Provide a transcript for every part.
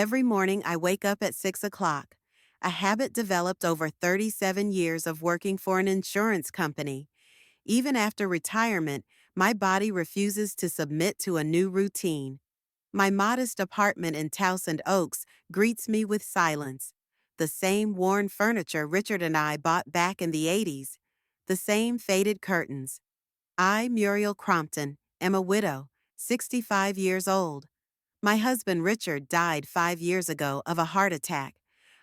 Every morning I wake up at 6 o'clock, a habit developed over 37 years of working for an insurance company. Even after retirement, my body refuses to submit to a new routine. My modest apartment in Towson Oaks greets me with silence. The same worn furniture Richard and I bought back in the 80s. The same faded curtains. I, Muriel Crompton, am a widow, 65 years old. My husband Richard died 5 years ago of a heart attack.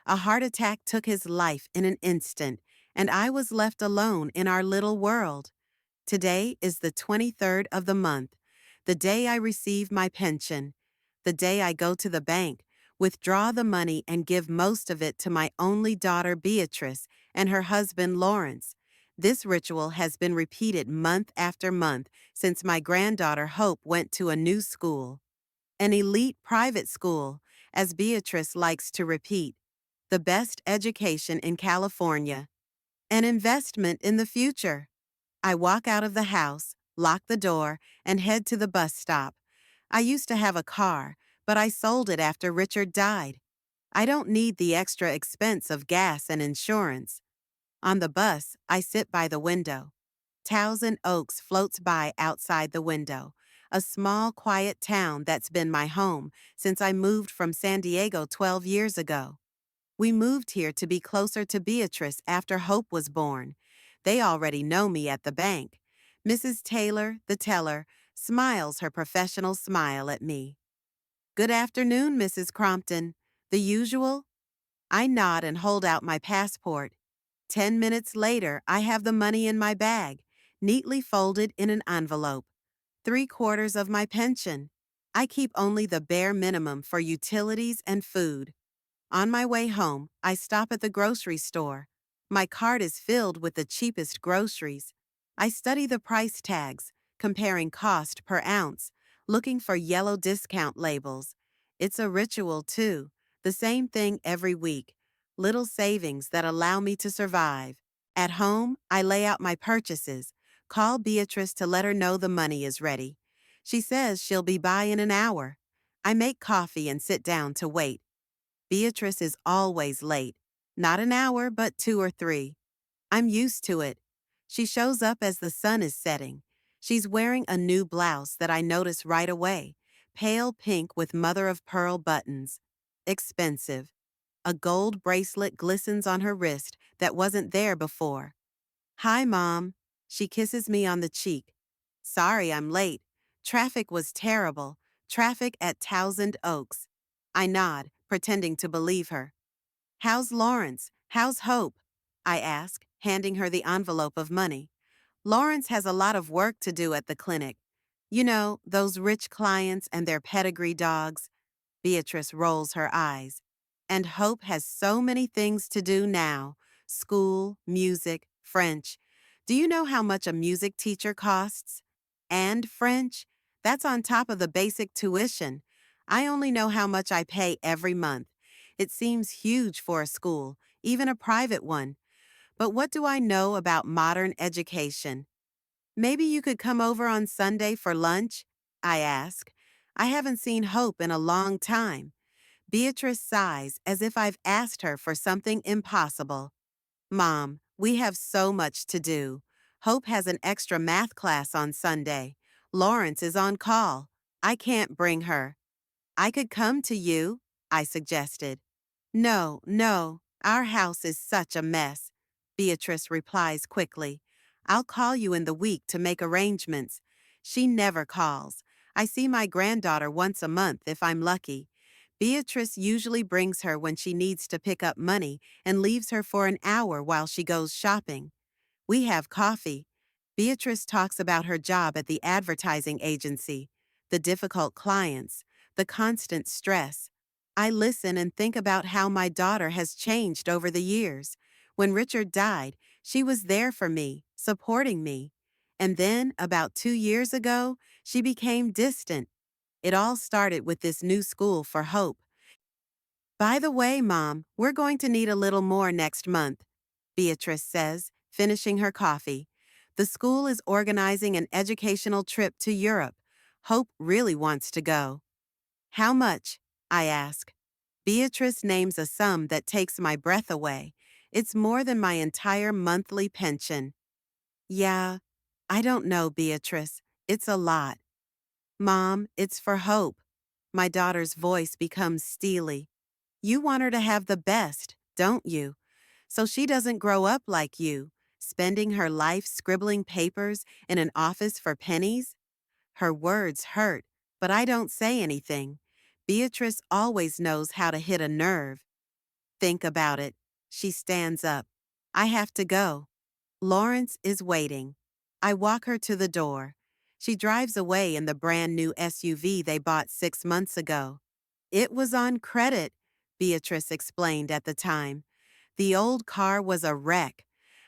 A heart attack took his life in an instant, and I was left alone in our little world. Today is the 23rd of the month, the day I receive my pension, the day I go to the bank, withdraw the money and give most of it to my only daughter Beatrice and her husband Lawrence. This ritual has been repeated month after month since my granddaughter Hope went to a new school. An elite private school, as Beatrice likes to repeat. The best education in California. An investment in the future. I walk out of the house, lock the door, and head to the bus stop. I used to have a car, but I sold it after Richard died. I don't need the extra expense of gas and insurance. On the bus, I sit by the window. Towson Oaks floats by outside the window, a small, quiet town that's been my home since I moved from San Diego 12 years ago. We moved here to be closer to Beatrice after Hope was born. They already know me at the bank. Mrs. Taylor, the teller, smiles her professional smile at me. "Good afternoon, Mrs. Crompton. The usual?" I nod and hold out my passport. 10 minutes later, I have the money in my bag, neatly folded in an envelope. 3/4 of my pension. I keep only the bare minimum for utilities and food. On my way home, I stop at the grocery store. My cart is filled with the cheapest groceries. I study the price tags, comparing cost per ounce, looking for yellow discount labels. It's a ritual, too. The same thing every week. Little savings that allow me to survive. At home, I lay out my purchases. Call Beatrice to let her know the money is ready. She says she'll be by in an hour. I make coffee and sit down to wait. Beatrice is always late. Not an hour, but 2 or 3. I'm used to it. She shows up as the sun is setting. She's wearing a new blouse that I notice right away, pale pink with mother-of-pearl buttons. Expensive. A gold bracelet glistens on her wrist that wasn't there before. "Hi, Mom." She kisses me on the cheek. "Sorry I'm late. Traffic was terrible. Traffic at Towson Oaks." I nod, pretending to believe her. "How's Lawrence? How's Hope?" I ask, handing her the envelope of money. "Lawrence has a lot of work to do at the clinic. You know, those rich clients and their pedigree dogs." Beatrice rolls her eyes. "And Hope has so many things to do now. School, music, French. Do you know how much a music teacher costs? And French? That's on top of the basic tuition. I only know how much I pay every month. It seems huge for a school, even a private one. But what do I know about modern education? Maybe you could come over on Sunday for lunch?" I ask. I haven't seen Hope in a long time. Beatrice sighs as if I've asked her for something impossible. "Mom, we have so much to do. Hope has an extra math class on Sunday. Lawrence is on call. I can't bring her." "I could come to you," I suggested. "No, no, our house is such a mess," Beatrice replies quickly. "I'll call you in the week to make arrangements." She never calls. I see my granddaughter once a month if I'm lucky. Beatrice usually brings her when she needs to pick up money and leaves her for an hour while she goes shopping. We have coffee. Beatrice talks about her job at the advertising agency, the difficult clients, the constant stress. I listen and think about how my daughter has changed over the years. When Richard died, she was there for me, supporting me. And then, about 2 years ago, she became distant. It all started with this new school for Hope. "By the way, Mom, we're going to need a little more next month," Beatrice says, finishing her coffee. "The school is organizing an educational trip to Europe. Hope really wants to go." "How much?" I ask. Beatrice names a sum that takes my breath away. It's more than my entire monthly pension. Yeah, I don't know, Beatrice. It's a lot. Mom, it's for Hope. My daughter's voice becomes steely. You want her to have the best, don't you? So she doesn't grow up like you, spending her life scribbling papers in an office for pennies? Her words hurt, but I don't say anything. Beatrice always knows how to hit a nerve. Think about it. She stands up. I have to go. Lawrence is waiting. I walk her to the door. She drives away in the brand new SUV they bought 6 months ago. It was on credit, Beatrice explained at the time. The old car was a wreck.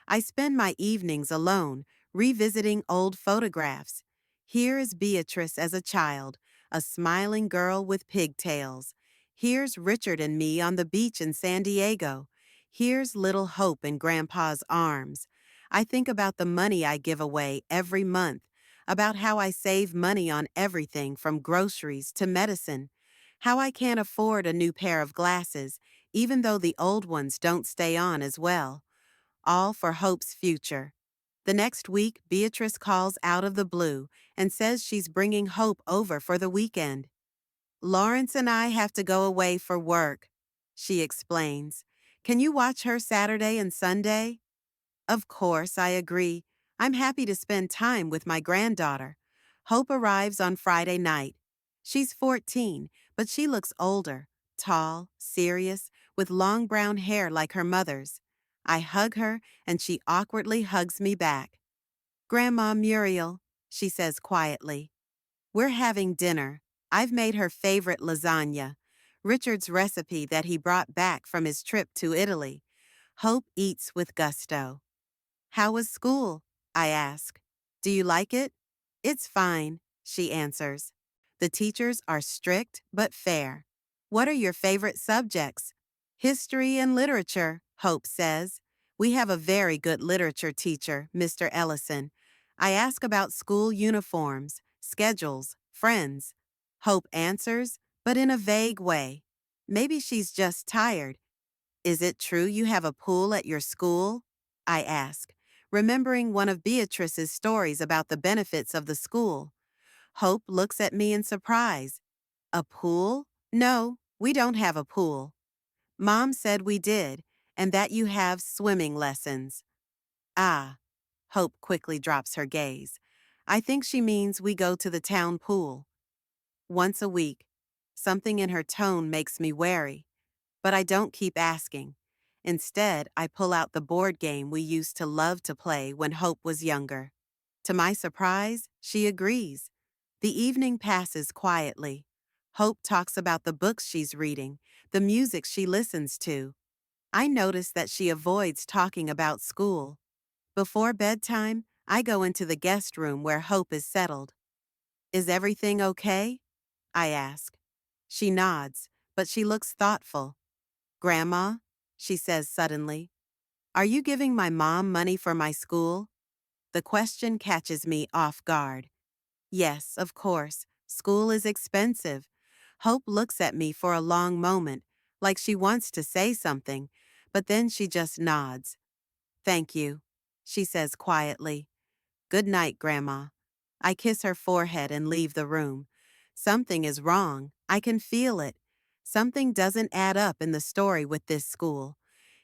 I spend my evenings alone, revisiting old photographs. Here is Beatrice as a child, a smiling girl with pigtails. Here's Richard and me on the beach in San Diego. Here's little Hope in Grandpa's arms. I think about the money I give away every month, about how I save money on everything from groceries to medicine, how I can't afford a new pair of glasses, even though the old ones don't stay on as well. All for Hope's future. The next week, Beatrice calls out of the blue and says she's bringing Hope over for the weekend. Lawrence and I have to go away for work, she explains. Can you watch her Saturday and Sunday? Of course, I agree. I'm happy to spend time with my granddaughter. Hope arrives on Friday night. She's 14, but she looks older, tall, serious, with long brown hair like her mother's. I hug her, and she awkwardly hugs me back. Grandma Muriel, she says quietly. We're having dinner. I've made her favorite lasagna, Richard's recipe that he brought back from his trip to Italy. Hope eats with gusto. How was school? I ask. Do you like it? It's fine, she answers. The teachers are strict but fair. What are your favorite subjects? History and literature, Hope says. We have a very good literature teacher, Mr. Ellison. I ask about school uniforms, schedules, friends. Hope answers, but in a vague way. Maybe she's just tired. Is it true you have a pool at your school? I ask, remembering one of Beatrice's stories about the benefits of the school. Hope looks at me in surprise. A pool? No, we don't have a pool. Mom said we did, and that you have swimming lessons. Ah, Hope quickly drops her gaze. I think she means we go to the town pool. Once a week. Something in her tone makes me wary. But I don't keep asking. Instead, I pull out the board game we used to love to play when Hope was younger. To my surprise, she agrees. The evening passes quietly. Hope talks about the books she's reading, the music she listens to. I notice that she avoids talking about school. Before bedtime, I go into the guest room where Hope is settled. Is everything okay? I ask. She nods, but she looks thoughtful. Grandma, she says suddenly, are you giving my mom money for my school? The question catches me off guard. Yes, of course. School is expensive. Hope looks at me for a long moment, like she wants to say something, but then she just nods. Thank you, she says quietly. Good night, Grandma. I kiss her forehead and leave the room. Something is wrong. I can feel it. Something doesn't add up in the story with this school.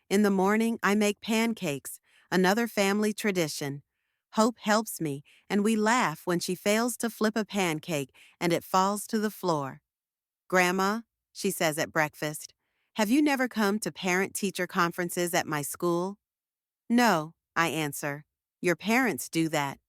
In the morning, I make pancakes, another family tradition. Hope helps me, and we laugh when she fails to flip a pancake and it falls to the floor. Grandma, she says at breakfast, have you never come to parent-teacher conferences at my school? No, I answer. Your parents do that.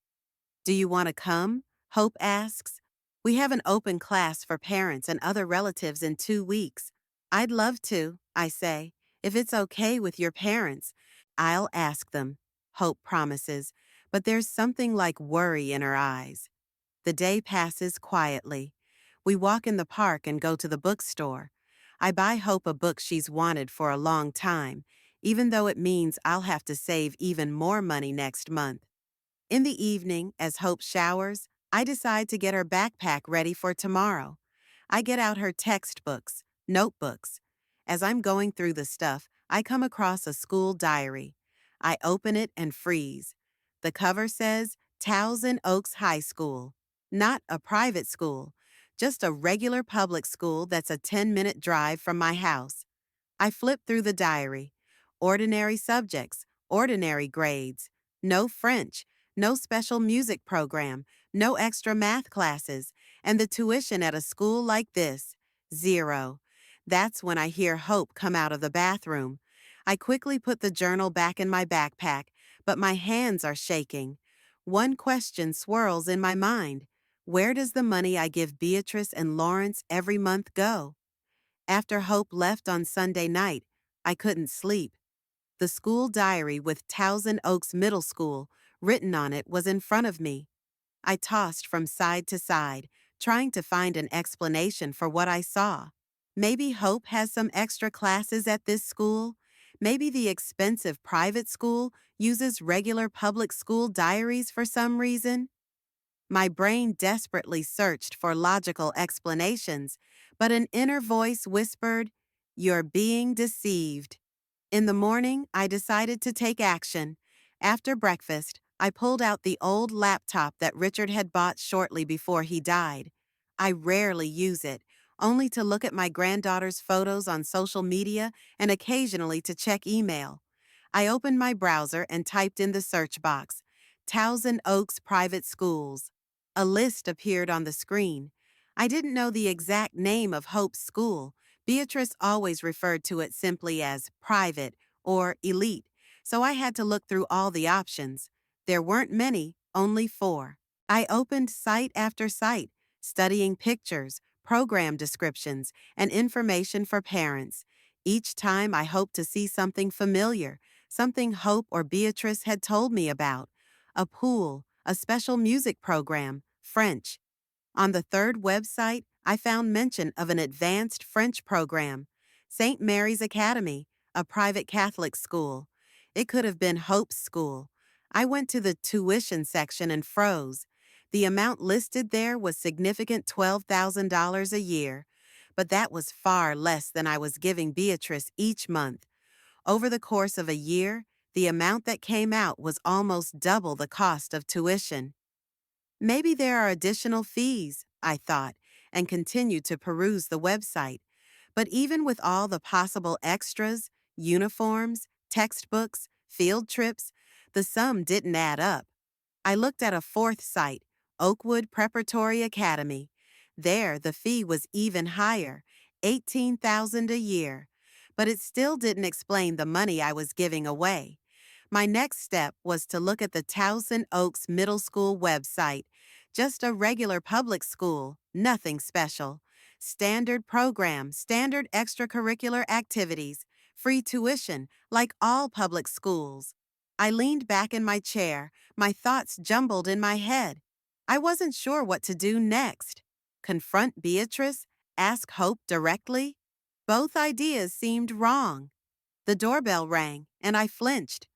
Do you want to come? Hope asks. We have an open class for parents and other relatives in 2 weeks. I'd love to, I say, if it's okay with your parents. I'll ask them, Hope promises, but there's something like worry in her eyes. The day passes quietly. We walk in the park and go to the bookstore. I buy Hope a book she's wanted for a long time, even though it means I'll have to save even more money next month. In the evening, as Hope showers, I decide to get her backpack ready for tomorrow. I get out her textbooks, notebooks. As I'm going through the stuff, I come across a school diary. I open it and freeze. The cover says Towson Oaks High School. Not a private school, just a regular public school that's a 10-minute drive from my house. I flip through the diary. Ordinary subjects, ordinary grades. No French, no special music program, no extra math classes, and the tuition at a school like this, zero. That's when I hear Hope come out of the bathroom. I quickly put the journal back in my backpack, but my hands are shaking. One question swirls in my mind. Where does the money I give Beatrice and Lawrence every month go? After Hope left on Sunday night, I couldn't sleep. The school diary with Towson Oaks Middle School written on it was in front of me. I tossed from side to side, trying to find an explanation for what I saw. Maybe Hope has some extra classes at this school. Maybe the expensive private school uses regular public school diaries for some reason. My brain desperately searched for logical explanations, but an inner voice whispered, "You're being deceived." In the morning, I decided to take action. After breakfast, I pulled out the old laptop that Richard had bought shortly before he died. I rarely use it, only to look at my granddaughter's photos on social media and occasionally to check email. I opened my browser and typed in the search box, Towson Oaks Private Schools. A list appeared on the screen. I didn't know the exact name of Hope's school. Beatrice always referred to it simply as private or elite, so I had to look through all the options. There weren't many, only 4. I opened site after site, studying pictures, program descriptions, and information for parents. Each time I hoped to see something familiar, something Hope or Beatrice had told me about. A pool, a special music program, French. On the third website, I found mention of an advanced French program, St. Mary's Academy, a private Catholic school. It could have been Hope's school. I went to the tuition section and froze. The amount listed there was significant $12,000 a year, but that was far less than I was giving Beatrice each month. Over the course of a year, the amount that came out was almost double the cost of tuition. Maybe there are additional fees, I thought, and continued to peruse the website. But even with all the possible extras, uniforms, textbooks, field trips, the sum didn't add up. I looked at a fourth site, Oakwood Preparatory Academy. There, the fee was even higher, $18,000 a year. But it still didn't explain the money I was giving away. My next step was to look at the Towson Oaks Middle School website. Just a regular public school, nothing special. Standard program, standard extracurricular activities, free tuition, like all public schools. I leaned back in my chair, my thoughts jumbled in my head. I wasn't sure what to do next. Confront Beatrice? Ask Hope directly? Both ideas seemed wrong. The doorbell rang, and I flinched.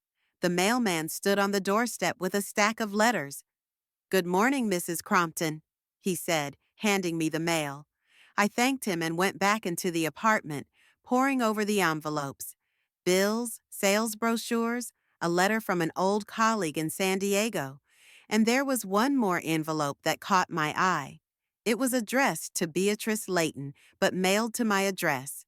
The mailman stood on the doorstep with a stack of letters. "Good morning, Mrs. Crompton," he said, handing me the mail. I thanked him and went back into the apartment, poring over the envelopes. Bills, sales brochures, a letter from an old colleague in San Diego. And there was one more envelope that caught my eye. It was addressed to Beatrice Layton, but mailed to my address.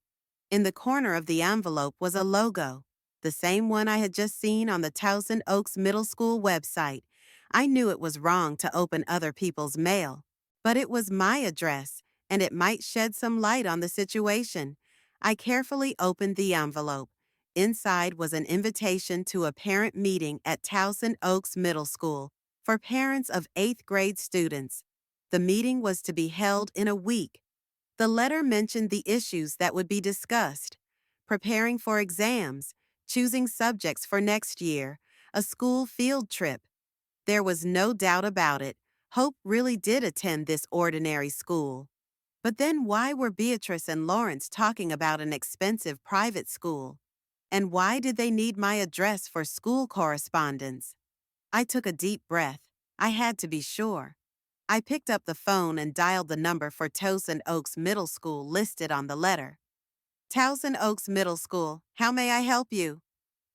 In the corner of the envelope was a logo, the same one I had just seen on the Towson Oaks Middle School website. I knew it was wrong to open other people's mail, but it was my address, and it might shed some light on the situation. I carefully opened the envelope. Inside was an invitation to a parent meeting at Towson Oaks Middle School for parents of 8th grade students. The meeting was to be held in a week. The letter mentioned the issues that would be discussed: preparing for exams, choosing subjects for next year, a school field trip. There was no doubt about it. Hope really did attend this ordinary school. But then why were Beatrice and Lawrence talking about an expensive private school? And why did they need my address for school correspondence? I took a deep breath. I had to be sure. I picked up the phone and dialed the number for Towson Oaks Middle School listed on the letter. Towson Oaks Middle School. How may I help you?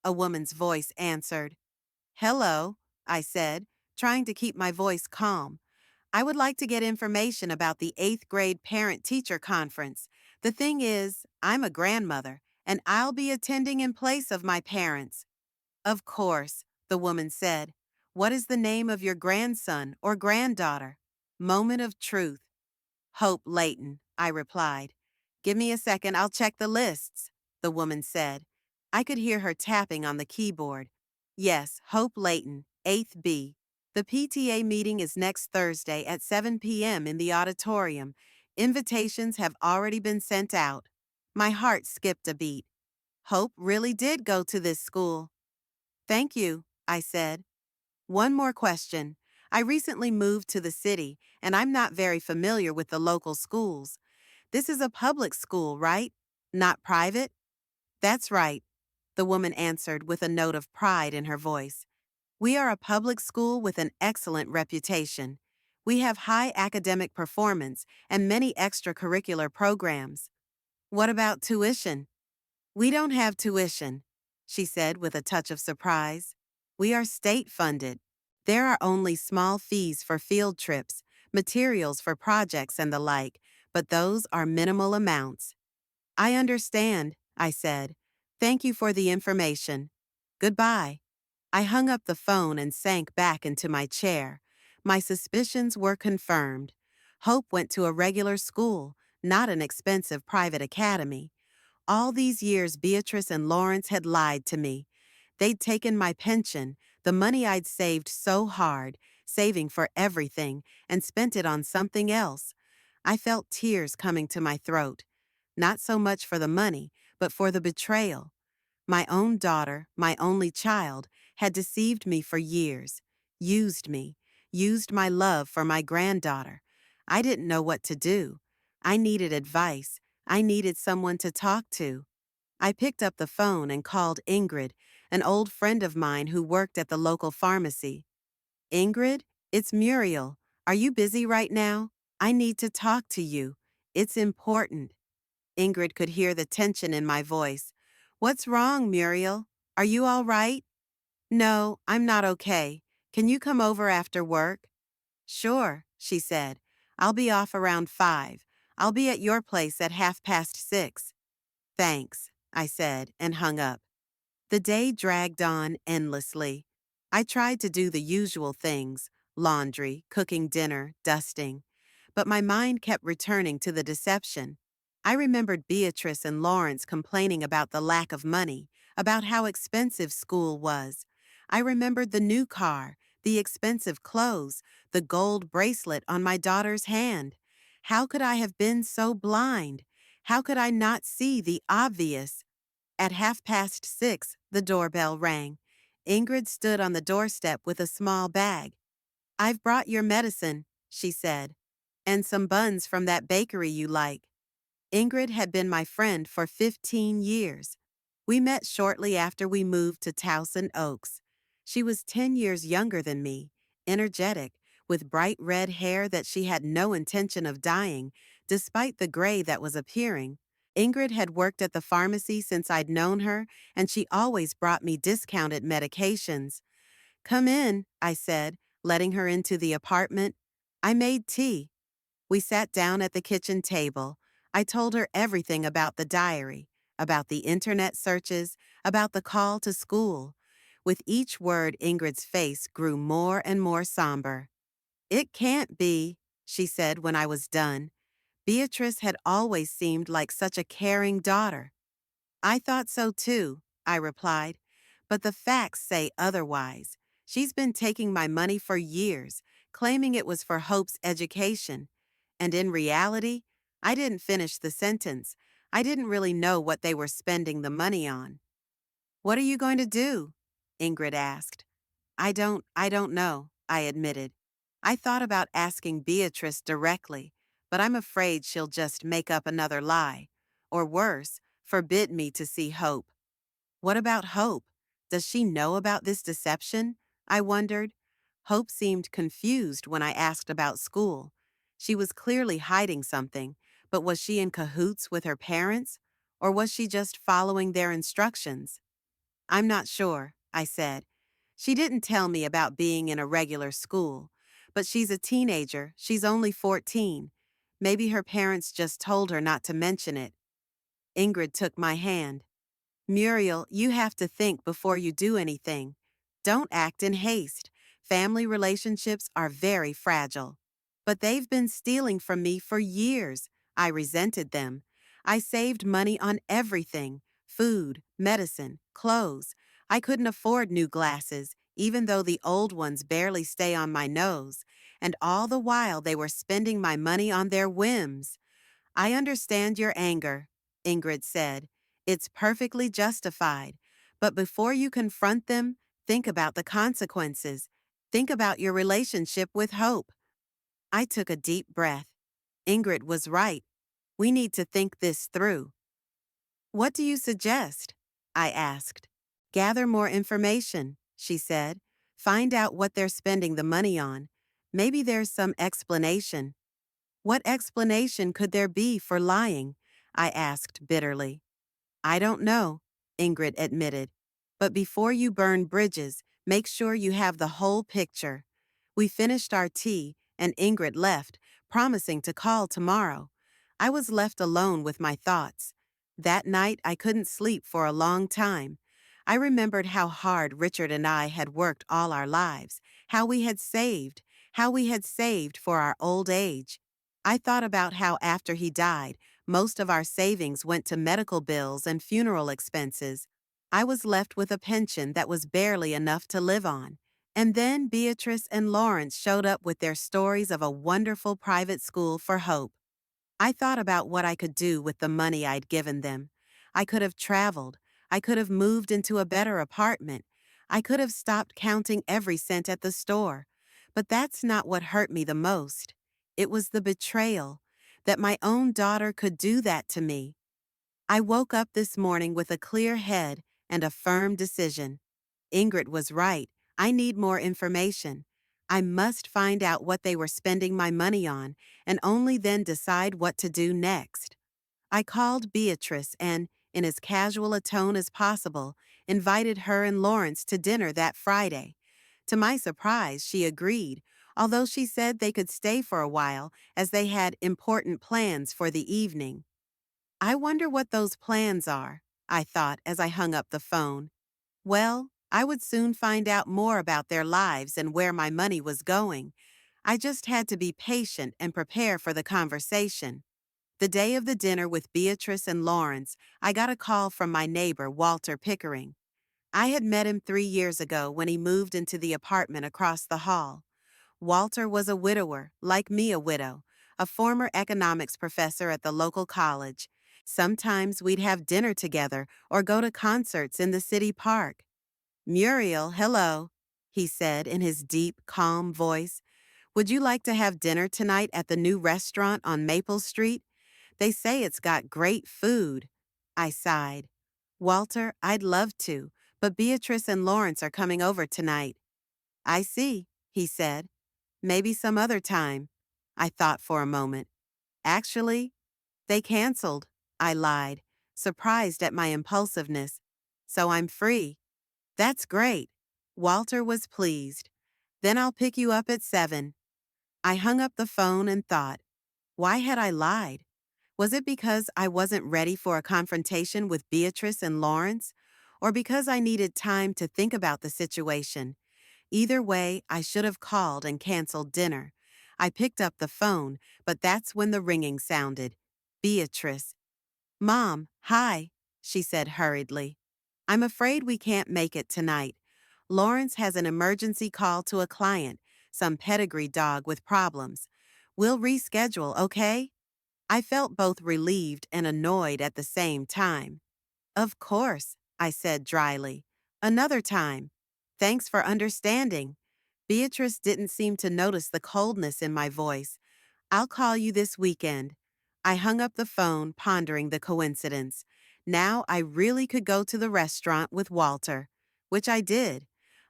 A woman's voice answered. Hello, I said, trying to keep my voice calm. I would like to get information about the 8th grade parent-teacher conference. The thing is, I'm a grandmother, and I'll be attending in place of my parents. Of course, the woman said. What is the name of your grandson or granddaughter? Moment of truth. Hope Layton, I replied. Give me a second, I'll check the lists, the woman said. I could hear her tapping on the keyboard. Yes, Hope Layton, 8th B. The PTA meeting is next Thursday at 7 p.m. in the auditorium. Invitations have already been sent out. My heart skipped a beat. Hope really did go to this school. Thank you, I said. One more question. I recently moved to the city, and I'm not very familiar with the local schools. This is a public school, right? Not private? That's right, the woman answered with a note of pride in her voice. We are a public school with an excellent reputation. We have high academic performance and many extracurricular programs. What about tuition? We don't have tuition, she said with a touch of surprise. We are state-funded. There are only small fees for field trips, materials for projects and the like, but those are minimal amounts. I understand, I said. Thank you for the information. Goodbye. I hung up the phone and sank back into my chair. My suspicions were confirmed. Hope went to a regular school, not an expensive private academy. All these years Beatrice and Lawrence had lied to me. They'd taken my pension, the money I'd saved so hard, saving for everything, and spent it on something else. I felt tears coming to my throat. Not so much for the money, but for the betrayal. My own daughter, my only child, had deceived me for years, used me, used my love for my granddaughter. I didn't know what to do. I needed advice. I needed someone to talk to. I picked up the phone and called Ingrid, an old friend of mine who worked at the local pharmacy. Ingrid, it's Muriel. Are you busy right now? I need to talk to you. It's important. Ingrid could hear the tension in my voice. What's wrong, Muriel? Are you all right? No, I'm not okay. Can you come over after work? Sure, she said. I'll be off around 5. I'll be at your place at 6:30. Thanks, I said, and hung up. The day dragged on endlessly. I tried to do the usual things, laundry, cooking dinner, dusting. But my mind kept returning to the deception. I remembered Beatrice and Lawrence complaining about the lack of money, about how expensive school was. I remembered the new car, the expensive clothes, the gold bracelet on my daughter's hand. How could I have been so blind? How could I not see the obvious? At 6:30, the doorbell rang. Ingrid stood on the doorstep with a small bag. I've brought your medicine, she said, and some buns from that bakery you like. Ingrid had been my friend for 15 years. We met shortly after we moved to Towson Oaks. She was 10 years younger than me, energetic, with bright red hair that she had no intention of dyeing, despite the gray that was appearing. Ingrid had worked at the pharmacy since I'd known her, and she always brought me discounted medications. Come in, I said, letting her into the apartment. I made tea. We sat down at the kitchen table. I told her everything about the diary, about the internet searches, about the call to school. With each word, Ingrid's face grew more and more somber. It can't be, she said when I was done. Beatrice had always seemed like such a caring daughter. I thought so too, I replied, but the facts say otherwise. She's been taking my money for years, claiming it was for Hope's education. And in reality, I didn't finish the sentence. I didn't really know what they were spending the money on. What are you going to do? Ingrid asked. I don't know, I admitted. I thought about asking Beatrice directly, but I'm afraid she'll just make up another lie. Or worse, forbid me to see Hope. What about Hope? Does she know about this deception? I wondered. Hope seemed confused when I asked about school. She was clearly hiding something, but was she in cahoots with her parents? Or was she just following their instructions? I'm not sure, I said. She didn't tell me about being in a regular school. But she's a teenager, she's only 14. Maybe her parents just told her not to mention it. Ingrid took my hand. Muriel, you have to think before you do anything. Don't act in haste. Family relationships are very fragile. But they've been stealing from me for years. I resented them. I saved money on everything: food, medicine, clothes. I couldn't afford new glasses, even though the old ones barely stay on my nose. And all the while they were spending my money on their whims. I understand your anger, Ingrid said. It's perfectly justified. But before you confront them, think about the consequences. Think about your relationship with Hope. I took a deep breath. Ingrid was right. We need to think this through. What do you suggest? I asked. Gather more information, she said. Find out what they're spending the money on. Maybe there's some explanation. What explanation could there be for lying? I asked bitterly. I don't know, Ingrid admitted. But before you burn bridges, make sure you have the whole picture. We finished our tea, and Ingrid left, promising to call tomorrow. I was left alone with my thoughts. That night, I couldn't sleep for a long time. I remembered how hard Richard and I had worked all our lives, how we had saved for our old age. I thought about how after he died, most of our savings went to medical bills and funeral expenses. I was left with a pension that was barely enough to live on. And then Beatrice and Lawrence showed up with their stories of a wonderful private school for Hope. I thought about what I could do with the money I'd given them. I could have traveled. I could have moved into a better apartment. I could have stopped counting every cent at the store. But that's not what hurt me the most. It was the betrayal, that my own daughter could do that to me. I woke up this morning with a clear head and a firm decision. Ingrid was right. I need more information. I must find out what they were spending my money on, and only then decide what to do next. I called Beatrice and, in as casual a tone as possible, invited her and Lawrence to dinner that Friday. To my surprise, she agreed, although she said they could stay for a while as they had important plans for the evening. I wonder what those plans are, I thought as I hung up the phone. Well, I would soon find out more about their lives and where my money was going. I just had to be patient and prepare for the conversation. The day of the dinner with Beatrice and Lawrence, I got a call from my neighbor, Walter Pickering. I had met him 3 years ago when he moved into the apartment across the hall. Walter was a widower, like me a widow, a former economics professor at the local college. Sometimes we'd have dinner together or go to concerts in the city park. Muriel, hello, he said in his deep, calm voice. Would you like to have dinner tonight at the new restaurant on Maple Street? They say it's got great food. I sighed. Walter, I'd love to, but Beatrice and Lawrence are coming over tonight. I see, he said. Maybe some other time. I thought for a moment. Actually, they canceled, I lied, surprised at my impulsiveness. So I'm free. That's great. Walter was pleased. Then I'll pick you up at 7. I hung up the phone and thought, why had I lied? Was it because I wasn't ready for a confrontation with Beatrice and Lawrence? Or because I needed time to think about the situation? Either way, I should have called and canceled dinner. I picked up the phone, but that's when the ringing sounded. Beatrice. Mom, hi, she said hurriedly. I'm afraid we can't make it tonight. Lawrence has an emergency call to a client, some pedigree dog with problems. We'll reschedule, okay? I felt both relieved and annoyed at the same time. Of course, I said dryly. Another time. Thanks for understanding. Beatrice didn't seem to notice the coldness in my voice. I'll call you this weekend. I hung up the phone, pondering the coincidence. Now I really could go to the restaurant with Walter, which I did.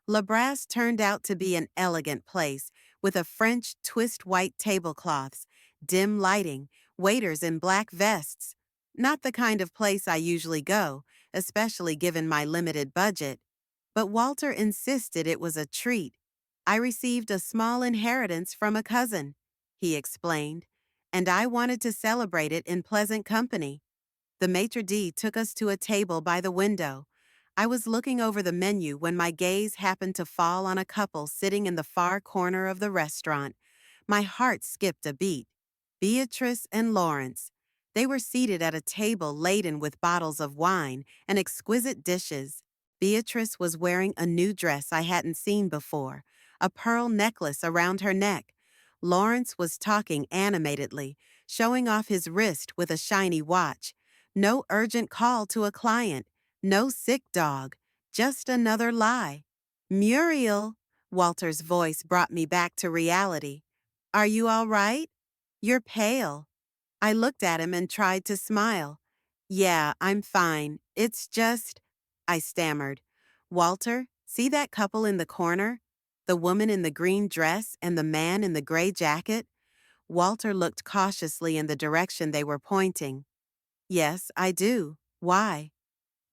La Brasse turned out to be an elegant place, with a French twist white tablecloths, dim lighting, waiters in black vests. Not the kind of place I usually go, especially given my limited budget. But Walter insisted it was a treat. I received a small inheritance from a cousin, he explained, and I wanted to celebrate it in pleasant company. The maitre d' took us to a table by the window. I was looking over the menu when my gaze happened to fall on a couple sitting in the far corner of the restaurant. My heart skipped a beat. Beatrice and Lawrence. They were seated at a table laden with bottles of wine and exquisite dishes. Beatrice was wearing a new dress I hadn't seen before, a pearl necklace around her neck. Lawrence was talking animatedly, showing off his wrist with a shiny watch. No urgent call to a client, no sick dog, just another lie. Muriel, Walter's voice brought me back to reality. Are you all right? You're pale. I looked at him and tried to smile. Yeah, I'm fine. It's just, I stammered. Walter, see that couple in the corner? The woman in the green dress and the man in the gray jacket? Walter looked cautiously in the direction they were pointing. Yes, I do. Why?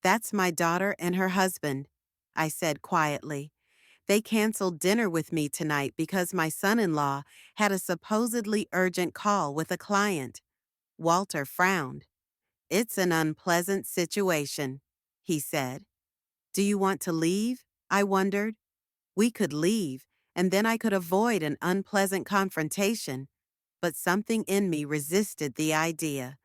That's my daughter and her husband, I said quietly. They canceled dinner with me tonight because my son-in-law had a supposedly urgent call with a client. Walter frowned. It's an unpleasant situation, he said. Do you want to leave? I wondered. We could leave, and then I could avoid an unpleasant confrontation. But something in me resisted the idea.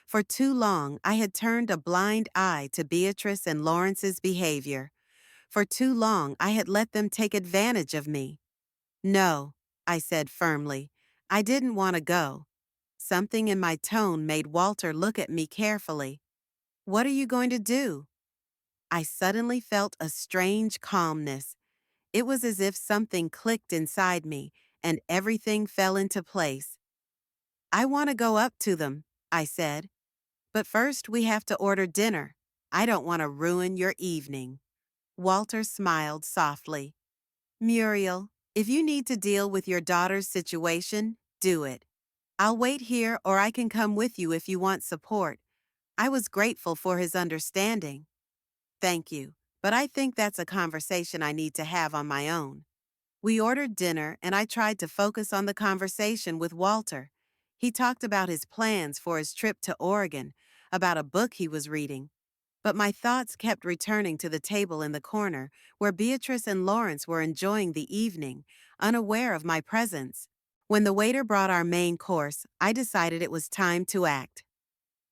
For too long, I had turned a blind eye to Beatrice and Lawrence's behavior. For too long, I had let them take advantage of me. No, I said firmly. I didn't want to go. Something in my tone made Walter look at me carefully. What are you going to do? I suddenly felt a strange calmness. It was as if something clicked inside me, and everything fell into place. I want to go up to them, I said. But first we have to order dinner. I don't want to ruin your evening. Walter smiled softly. Muriel, if you need to deal with your daughter's situation, do it. I'll wait here or I can come with you if you want support. I was grateful for his understanding. Thank you, but I think that's a conversation I need to have on my own. We ordered dinner and I tried to focus on the conversation with Walter. He talked about his plans for his trip to Oregon, about a book he was reading. But my thoughts kept returning to the table in the corner where Beatrice and Lawrence were enjoying the evening, unaware of my presence. When the waiter brought our main course, I decided it was time to act.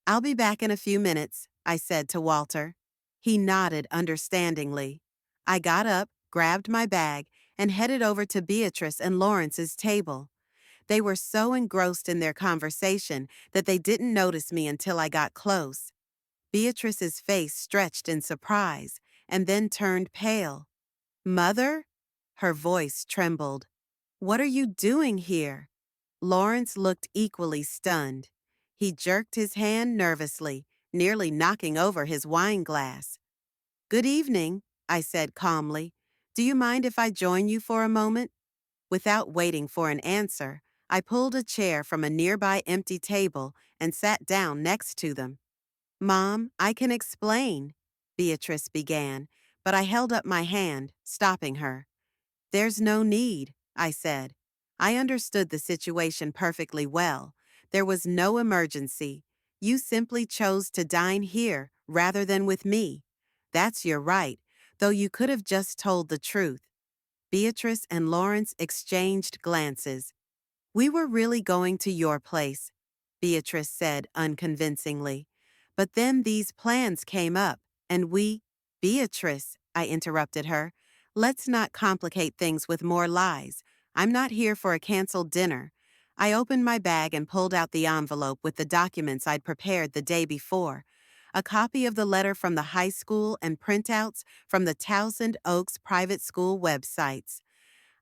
I'll be back in a few minutes, I said to Walter. He nodded understandingly. I got up, grabbed my bag, and headed over to Beatrice and Lawrence's table. They were so engrossed in their conversation that they didn't notice me until I got close. Beatrice's face stretched in surprise and then turned pale. Mother? Her voice trembled. What are you doing here? Lawrence looked equally stunned. He jerked his hand nervously, nearly knocking over his wine glass. Good evening, I said calmly. Do you mind if I join you for a moment? Without waiting for an answer, I pulled a chair from a nearby empty table and sat down next to them. Mom, I can explain, Beatrice began, but I held up my hand, stopping her. There's no need, I said. I understood the situation perfectly well. There was no emergency. You simply chose to dine here rather than with me. That's your right, though you could have just told the truth. Beatrice and Lawrence exchanged glances. We were really going to your place, Beatrice said unconvincingly. But then these plans came up, and Beatrice, I interrupted her, let's not complicate things with more lies. I'm not here for a canceled dinner. I opened my bag and pulled out the envelope with the documents I'd prepared the day before. A copy of the letter from the high school and printouts from the Towson Oaks private school websites.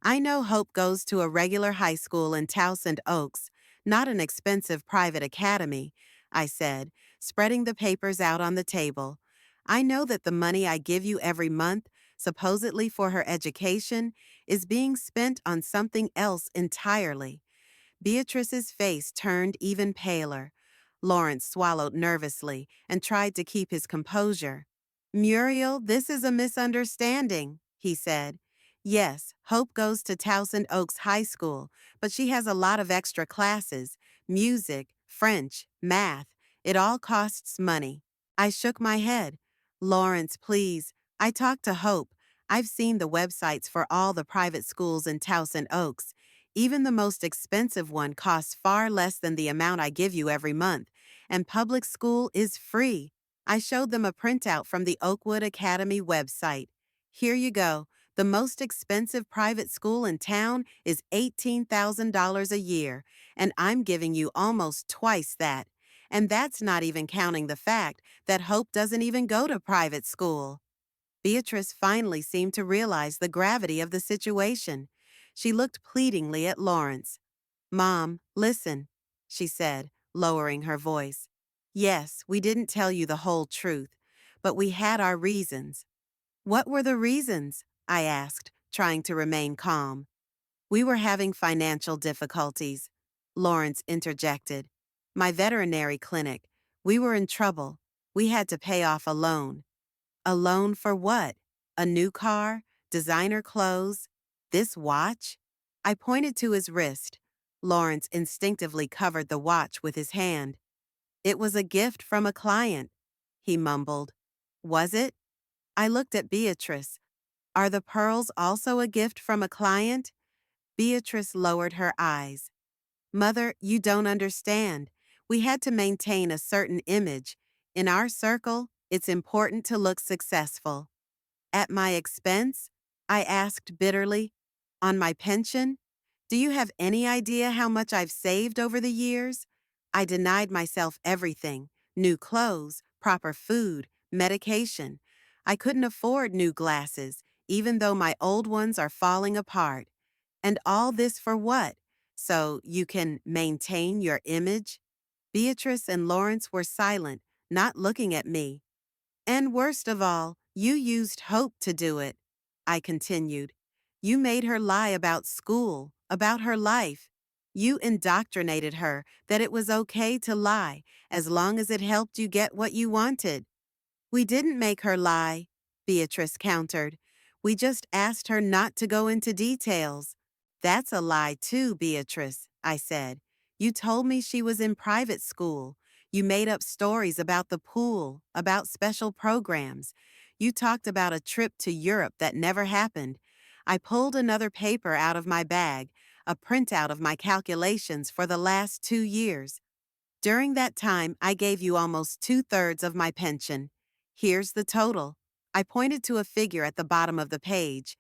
I know Hope goes to a regular high school in Towson Oaks, not an expensive private academy, I said, spreading the papers out on the table. I know that the money I give you every month, supposedly for her education, is being spent on something else entirely. Beatrice's face turned even paler. Lawrence swallowed nervously and tried to keep his composure. Muriel, this is a misunderstanding, he said. Yes, Hope goes to Towson Oaks High School, but she has a lot of extra classes music, French, math. It all costs money. I shook my head. Lawrence, please. I talked to Hope. I've seen the websites for all the private schools in Towson Oaks. Even the most expensive one costs far less than the amount I give you every month, and public school is free. I showed them a printout from the Oakwood Academy website. Here you go. The most expensive private school in town is $18,000 a year, and I'm giving you almost twice that. And that's not even counting the fact that Hope doesn't even go to private school. Beatrice finally seemed to realize the gravity of the situation. She looked pleadingly at Lawrence. Mom, listen, she said, lowering her voice. Yes, we didn't tell you the whole truth, but we had our reasons. What were the reasons? I asked, trying to remain calm. We were having financial difficulties, Lawrence interjected. My veterinary clinic. We were in trouble. We had to pay off a loan. A loan for what? A new car? Designer clothes? This watch? I pointed to his wrist. Lawrence instinctively covered the watch with his hand. It was a gift from a client, he mumbled. Was it? I looked at Beatrice. Are the pearls also a gift from a client? Beatrice lowered her eyes. Mother, you don't understand. We had to maintain a certain image. In our circle, it's important to look successful. At my expense? I asked bitterly. On my pension? Do you have any idea how much I've saved over the years? I denied myself everything: new clothes, proper food, medication. I couldn't afford new glasses, even though my old ones are falling apart. And all this for what? So you can maintain your image? Beatrice and Lawrence were silent, not looking at me. And worst of all, you used Hope to do it, I continued. You made her lie about school, about her life. You indoctrinated her that it was okay to lie as long as it helped you get what you wanted. We didn't make her lie, Beatrice countered. We just asked her not to go into details. That's a lie too, Beatrice, I said. You told me she was in private school. You made up stories about the pool, about special programs. You talked about a trip to Europe that never happened. I pulled another paper out of my bag, a printout of my calculations for the last 2 years. During that time, I gave you almost 2/3 of my pension. Here's the total. I pointed to a figure at the bottom of the page.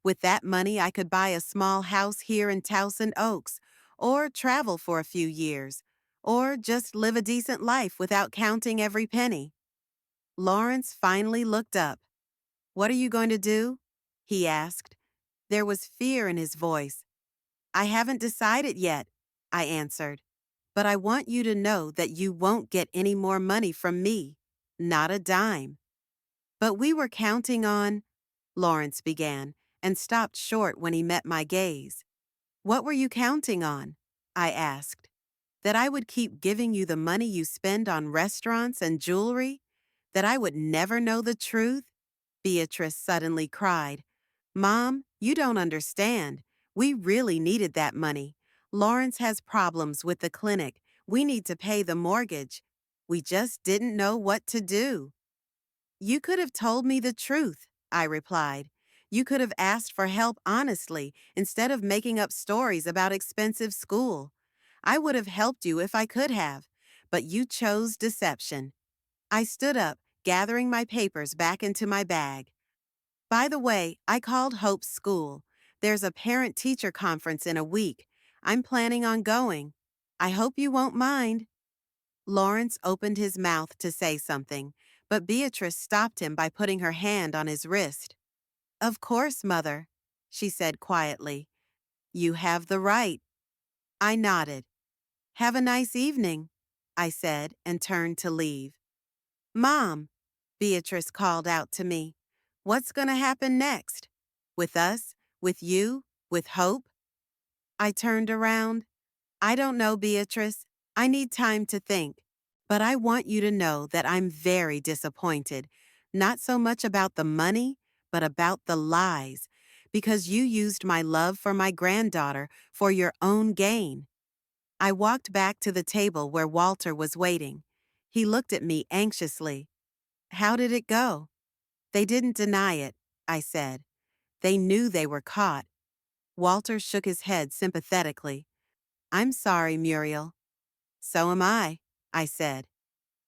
With that money, I could buy a small house here in Towson Oaks, or travel for a few years, or just live a decent life without counting every penny. Lawrence finally looked up. What are you going to do? He asked. There was fear in his voice. I haven't decided yet, I answered. But I want you to know that you won't get any more money from me. Not a dime. But we were counting on, Lawrence began, and stopped short when he met my gaze. What were you counting on? I asked. That I would keep giving you the money you spend on restaurants and jewelry? That I would never know the truth? Beatrice suddenly cried. Mom, you don't understand. We really needed that money. Lawrence has problems with the clinic. We need to pay the mortgage. We just didn't know what to do. You could have told me the truth, I replied. You could have asked for help honestly instead of making up stories about expensive school. I would have helped you if I could have, but you chose deception. I stood up, gathering my papers back into my bag. By the way, I called Hope's school. There's a parent-teacher conference in a week. I'm planning on going. I hope you won't mind. Lawrence opened his mouth to say something, but Beatrice stopped him by putting her hand on his wrist. Of course, Mother, she said quietly. You have the right. I nodded. Have a nice evening, I said, and turned to leave. Mom, Beatrice called out to me. What's going to happen next? With us? With you? With Hope? I turned around. I don't know, Beatrice. I need time to think. But I want you to know that I'm very disappointed, not so much about the money, but about the lies, because you used my love for my granddaughter for your own gain. I walked back to the table where Walter was waiting. He looked at me anxiously. How did it go? They didn't deny it, I said. They knew they were caught. Walter shook his head sympathetically. I'm sorry, Muriel. So am I said.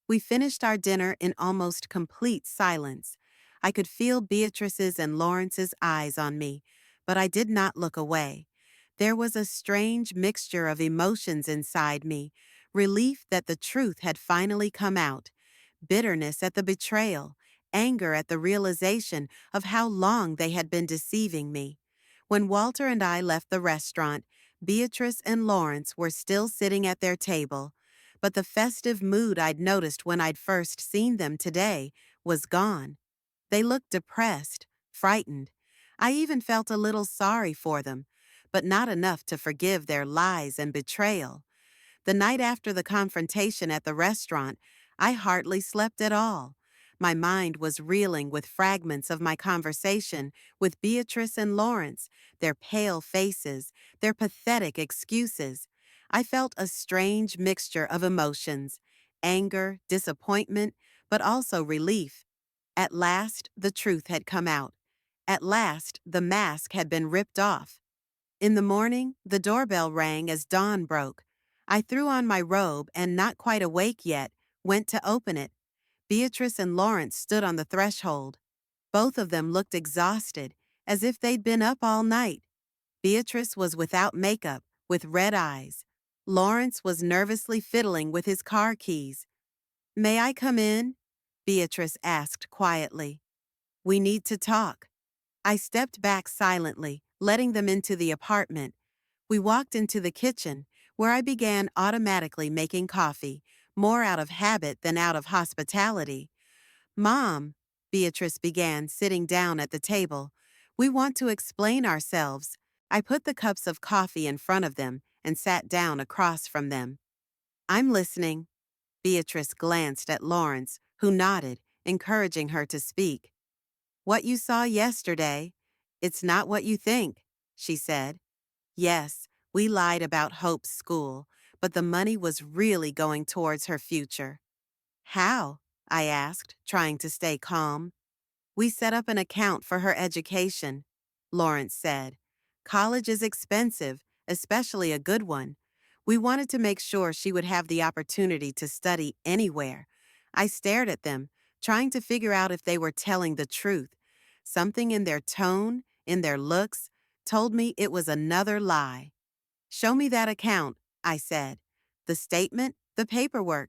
We finished our dinner in almost complete silence. I could feel Beatrice's and Lawrence's eyes on me, but I did not look away. There was a strange mixture of emotions inside me, relief that the truth had finally come out, bitterness at the betrayal, anger at the realization of how long they had been deceiving me. When Walter and I left the restaurant, Beatrice and Lawrence were still sitting at their table, but the festive mood I'd noticed when I'd first seen them today was gone. They looked depressed, frightened. I even felt a little sorry for them, but not enough to forgive their lies and betrayal. The night after the confrontation at the restaurant, I hardly slept at all. My mind was reeling with fragments of my conversation with Beatrice and Lawrence, their pale faces, their pathetic excuses. I felt a strange mixture of emotions, anger, disappointment, but also relief. At last, the truth had come out. At last, the mask had been ripped off. In the morning, the doorbell rang as dawn broke. I threw on my robe and, not quite awake yet, went to open it. Beatrice and Lawrence stood on the threshold. Both of them looked exhausted, as if they'd been up all night. Beatrice was without makeup, with red eyes. Lawrence was nervously fiddling with his car keys. May I come in? Beatrice asked quietly. We need to talk. I stepped back silently, letting them into the apartment. We walked into the kitchen, where I began automatically making coffee, more out of habit than out of hospitality. Mom, Beatrice began, sitting down at the table, we want to explain ourselves. I put the cups of coffee in front of them and sat down across from them. I'm listening. Beatrice glanced at Lawrence, who nodded, encouraging her to speak. What you saw yesterday, it's not what you think, she said. Yes, we lied about Hope's school, but the money was really going towards her future. How? I asked, trying to stay calm. We set up an account for her education, Lawrence said. College is expensive, especially a good one. We wanted to make sure she would have the opportunity to study anywhere. I stared at them, trying to figure out if they were telling the truth. Something in their tone, in their looks, told me it was another lie. Show me that account, I said. The statement, the paperwork.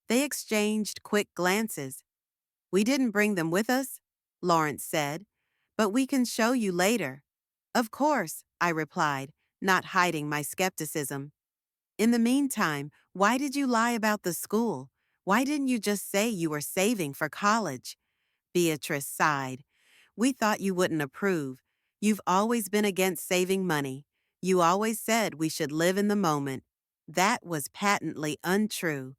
They exchanged quick glances. We didn't bring them with us, Lawrence said, but we can show you later. Of course, I replied, not hiding my skepticism. In the meantime, why did you lie about the school? Why didn't you just say you were saving for college? Beatrice sighed. We thought you wouldn't approve. You've always been against saving money. You always said we should live in the moment. That was patently untrue.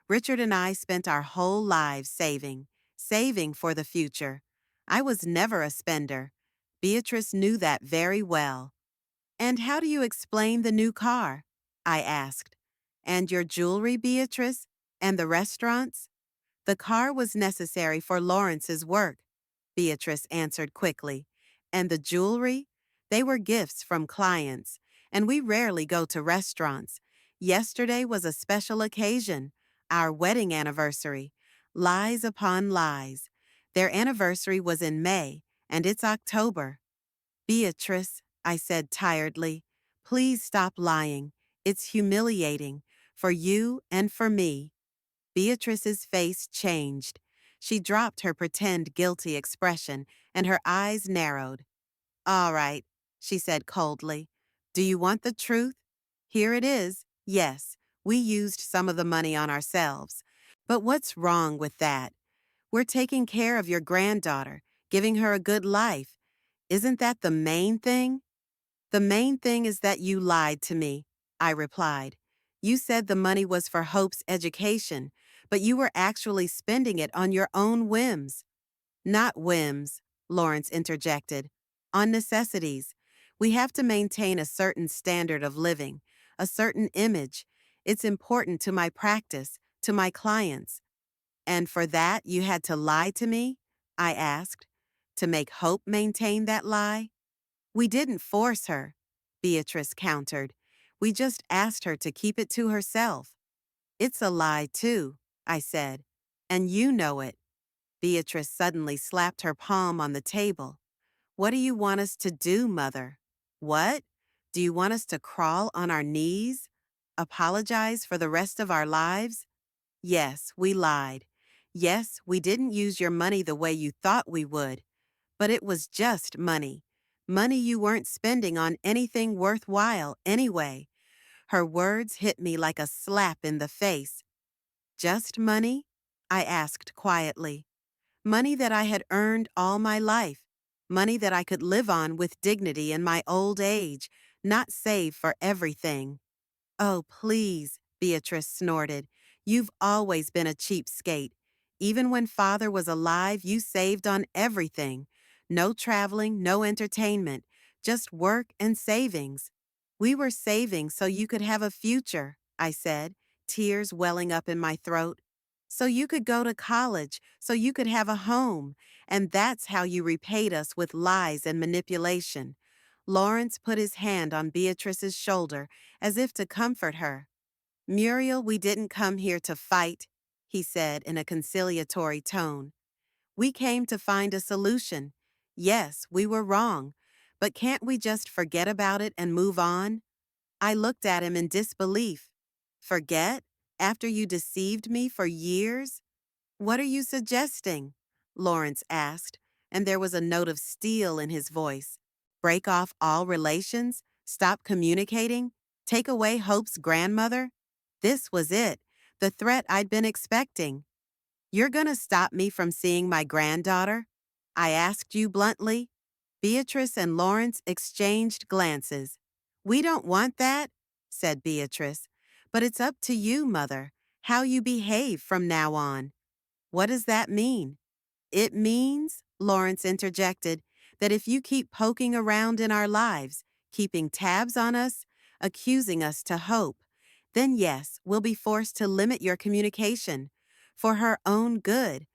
Richard and I spent our whole lives saving for the future. I was never a spender. Beatrice knew that very well. And how do you explain the new car? I asked. And your jewelry, Beatrice? And the restaurants? The car was necessary for Lawrence's work, Beatrice answered quickly. And the jewelry? They were gifts from clients, and we rarely go to restaurants. Yesterday was a special occasion, our wedding anniversary. Lies upon lies. Their anniversary was in May, and it's October. Beatrice, I said tiredly, please stop lying. It's humiliating, for you and for me. Beatrice's face changed. She dropped her pretend guilty expression, and her eyes narrowed. All right, she said coldly. Do you want the truth? Here it is. Yes, we used some of the money on ourselves. But what's wrong with that? We're taking care of your granddaughter, giving her a good life. Isn't that the main thing? The main thing is that you lied to me, I replied. You said the money was for Hope's education, but you were actually spending it on your own whims. Not whims, Lawrence interjected. On necessities. We have to maintain a certain standard of living, a certain image. It's important to my practice, to my clients. And for that, you had to lie to me? I asked. To make Hope maintain that lie? We didn't force her, Beatrice countered. We just asked her to keep it to herself. It's a lie, too, I said. And you know it. Beatrice suddenly slapped her palm on the table. What do you want us to do, Mother? What? Do you want us to crawl on our knees? Apologize for the rest of our lives? Yes, we lied. Yes, we didn't use your money the way you thought we would. But it was just money. Money you weren't spending on anything worthwhile anyway. Her words hit me like a slap in the face. Just money? I asked quietly. Money that I had earned all my life. Money that I could live on with dignity in my old age, not save for everything. Oh, please, Beatrice snorted. You've always been a cheapskate. Even when Father was alive, you saved on everything. No traveling, no entertainment, just work and savings. We were saving so you could have a future, I said, tears welling up in my throat. So you could go to college, so you could have a home. And that's how you repaid us with lies and manipulation. Lawrence put his hand on Beatrice's shoulder as if to comfort her. Muriel, we didn't come here to fight, he said in a conciliatory tone. We came to find a solution. Yes, we were wrong, but can't we just forget about it and move on? I looked at him in disbelief. Forget? After you deceived me for years? What are you suggesting? Lawrence asked, and there was a note of steel in his voice. Break off all relations? Stop communicating? Take away Hope's grandmother? This was it, the threat I'd been expecting. You're gonna stop me from seeing my granddaughter? I asked you bluntly. Beatrice and Lawrence exchanged glances. We don't want that, said Beatrice, but it's up to you, Mother, how you behave from now on. What does that mean? It means, Lawrence interjected, that if you keep poking around in our lives, keeping tabs on us, accusing us to Hope, then yes, we'll be forced to limit your communication. For her own good.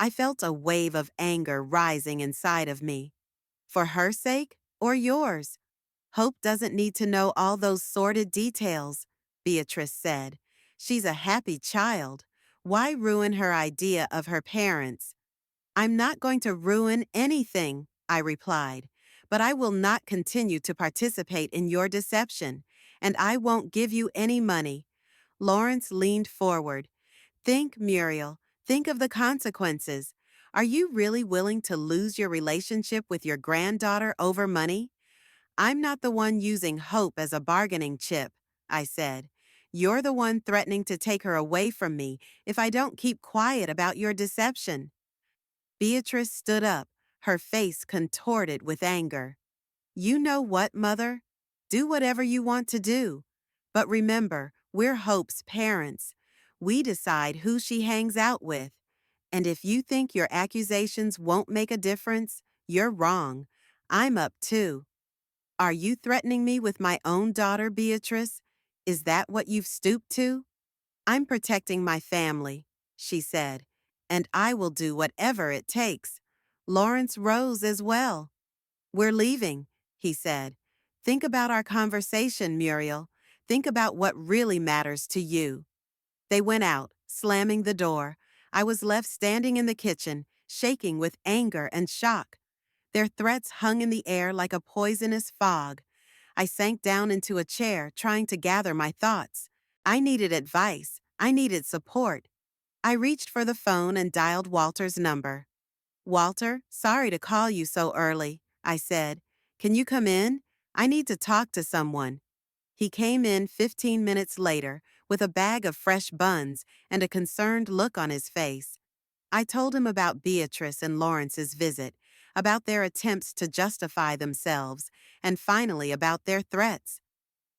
I felt a wave of anger rising inside of me. For her sake or yours? Hope doesn't need to know all those sordid details, Beatrice said. She's a happy child. Why ruin her idea of her parents? I'm not going to ruin anything, I replied, but I will not continue to participate in your deception, and I won't give you any money. Lawrence leaned forward. Think, Muriel, think of the consequences. Are you really willing to lose your relationship with your granddaughter over money? I'm not the one using Hope as a bargaining chip, I said. You're the one threatening to take her away from me if I don't keep quiet about your deception. Beatrice stood up, her face contorted with anger. You know what, Mother? Do whatever you want to do. But remember, we're Hope's parents. We decide who she hangs out with. And if you think your accusations won't make a difference, you're wrong. I'm up too. Are you threatening me with my own daughter, Beatrice? Is that what you've stooped to? I'm protecting my family, she said, and I will do whatever it takes. Lawrence rose as well. We're leaving, he said. Think about our conversation, Muriel. Think about what really matters to you. They went out, slamming the door. I was left standing in the kitchen, shaking with anger and shock. Their threats hung in the air like a poisonous fog. I sank down into a chair, trying to gather my thoughts. I needed advice. I needed support. I reached for the phone and dialed Walter's number. Walter, sorry to call you so early, I said. Can you come in? I need to talk to someone. He came in 15 minutes later with a bag of fresh buns and a concerned look on his face. I told him about Beatrice and Lawrence's visit, about their attempts to justify themselves, and finally about their threats.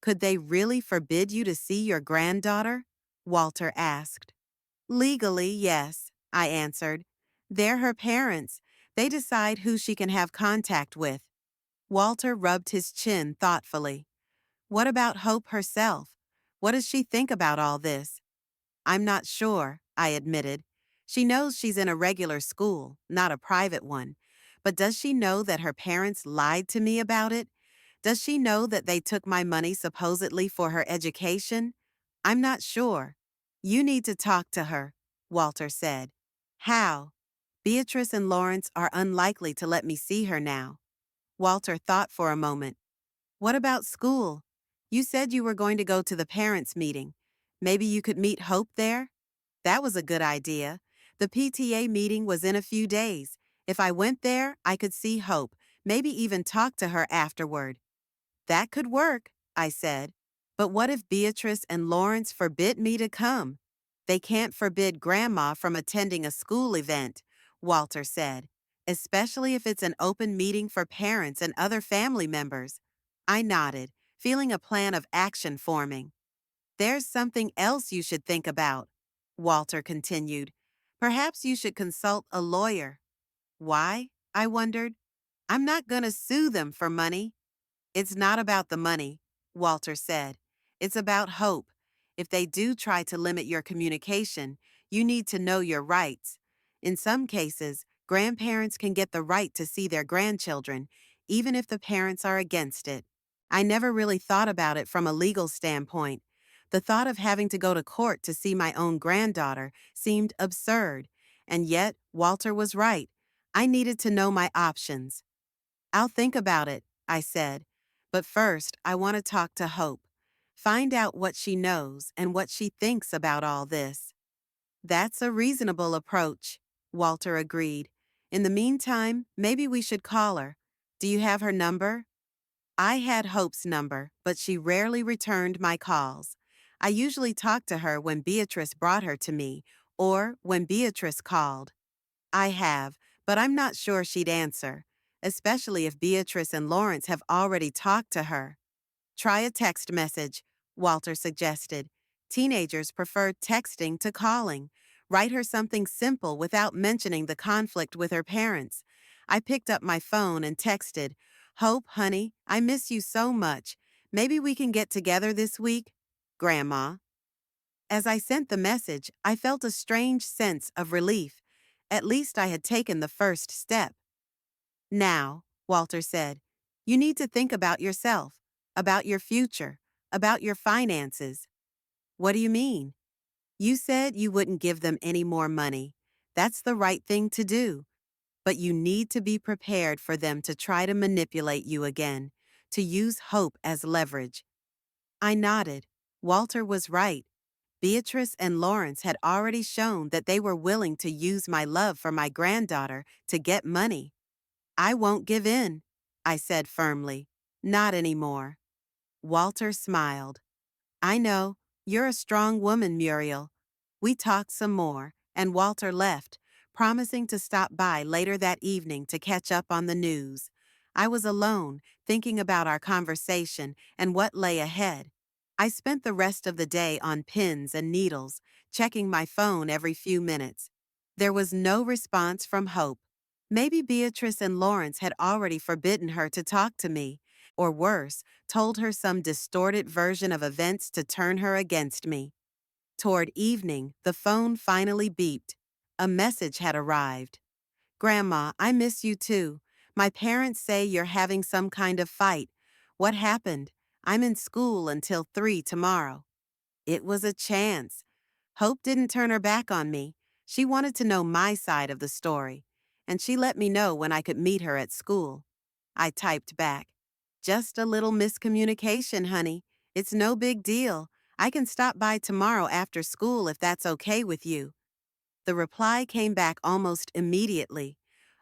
Could they really forbid you to see your granddaughter? Walter asked. Legally, yes, I answered. They're her parents. They decide who she can have contact with. Walter rubbed his chin thoughtfully. What about Hope herself? What does she think about all this? I'm not sure, I admitted. She knows she's in a regular school, not a private one. But does she know that her parents lied to me about it? Does she know that they took my money supposedly for her education? I'm not sure. You need to talk to her, Walter said. How? Beatrice and Lawrence are unlikely to let me see her now. Walter thought for a moment. What about school? You said you were going to go to the parents' meeting. Maybe you could meet Hope there? That was a good idea. The PTA meeting was in a few days. If I went there, I could see Hope, maybe even talk to her afterward. That could work, I said. But what if Beatrice and Lawrence forbid me to come? They can't forbid Grandma from attending a school event, Walter said, especially if it's an open meeting for parents and other family members. I nodded, feeling a plan of action forming. There's something else you should think about, Walter continued. Perhaps you should consult a lawyer. Why? I wondered. I'm not going to sue them for money. It's not about the money, Walter said. It's about hope. If they do try to limit your communication, you need to know your rights. In some cases, grandparents can get the right to see their grandchildren, even if the parents are against it. I never really thought about it from a legal standpoint. The thought of having to go to court to see my own granddaughter seemed absurd, and yet Walter was right. I needed to know my options. I'll think about it, I said. But first, I want to talk to Hope. Find out what she knows and what she thinks about all this. That's a reasonable approach, Walter agreed. In the meantime, maybe we should call her. Do you have her number? I had Hope's number, but she rarely returned my calls. I usually talked to her when Beatrice brought her to me, or when Beatrice called. I have, but I'm not sure she'd answer, especially if Beatrice and Lawrence have already talked to her. Try a text message, Walter suggested. Teenagers prefer texting to calling. Write her something simple without mentioning the conflict with her parents. I picked up my phone and texted, Hope, honey, I miss you so much. Maybe we can get together this week? Grandma. As I sent the message, I felt a strange sense of relief. At least I had taken the first step. Now, Walter said, you need to think about yourself, about your future, about your finances. What do you mean? You said you wouldn't give them any more money. That's the right thing to do. But you need to be prepared for them to try to manipulate you again, to use hope as leverage. I nodded. Walter was right. Beatrice and Lawrence had already shown that they were willing to use my love for my granddaughter to get money. I won't give in, I said firmly. Not anymore. Walter smiled. I know, you're a strong woman, Muriel. We talked some more, and Walter left, promising to stop by later that evening to catch up on the news. I was alone, thinking about our conversation and what lay ahead. I spent the rest of the day on pins and needles, checking my phone every few minutes. There was no response from Hope. Maybe Beatrice and Lawrence had already forbidden her to talk to me, or worse, told her some distorted version of events to turn her against me. Toward evening, the phone finally beeped. A message had arrived. Grandma, I miss you too. My parents say you're having some kind of fight. What happened? I'm in school until 3 tomorrow. It was a chance. Hope didn't turn her back on me. She wanted to know my side of the story, and she let me know when I could meet her at school. I typed back, just a little miscommunication, honey. It's no big deal. I can stop by tomorrow after school if that's okay with you. The reply came back almost immediately.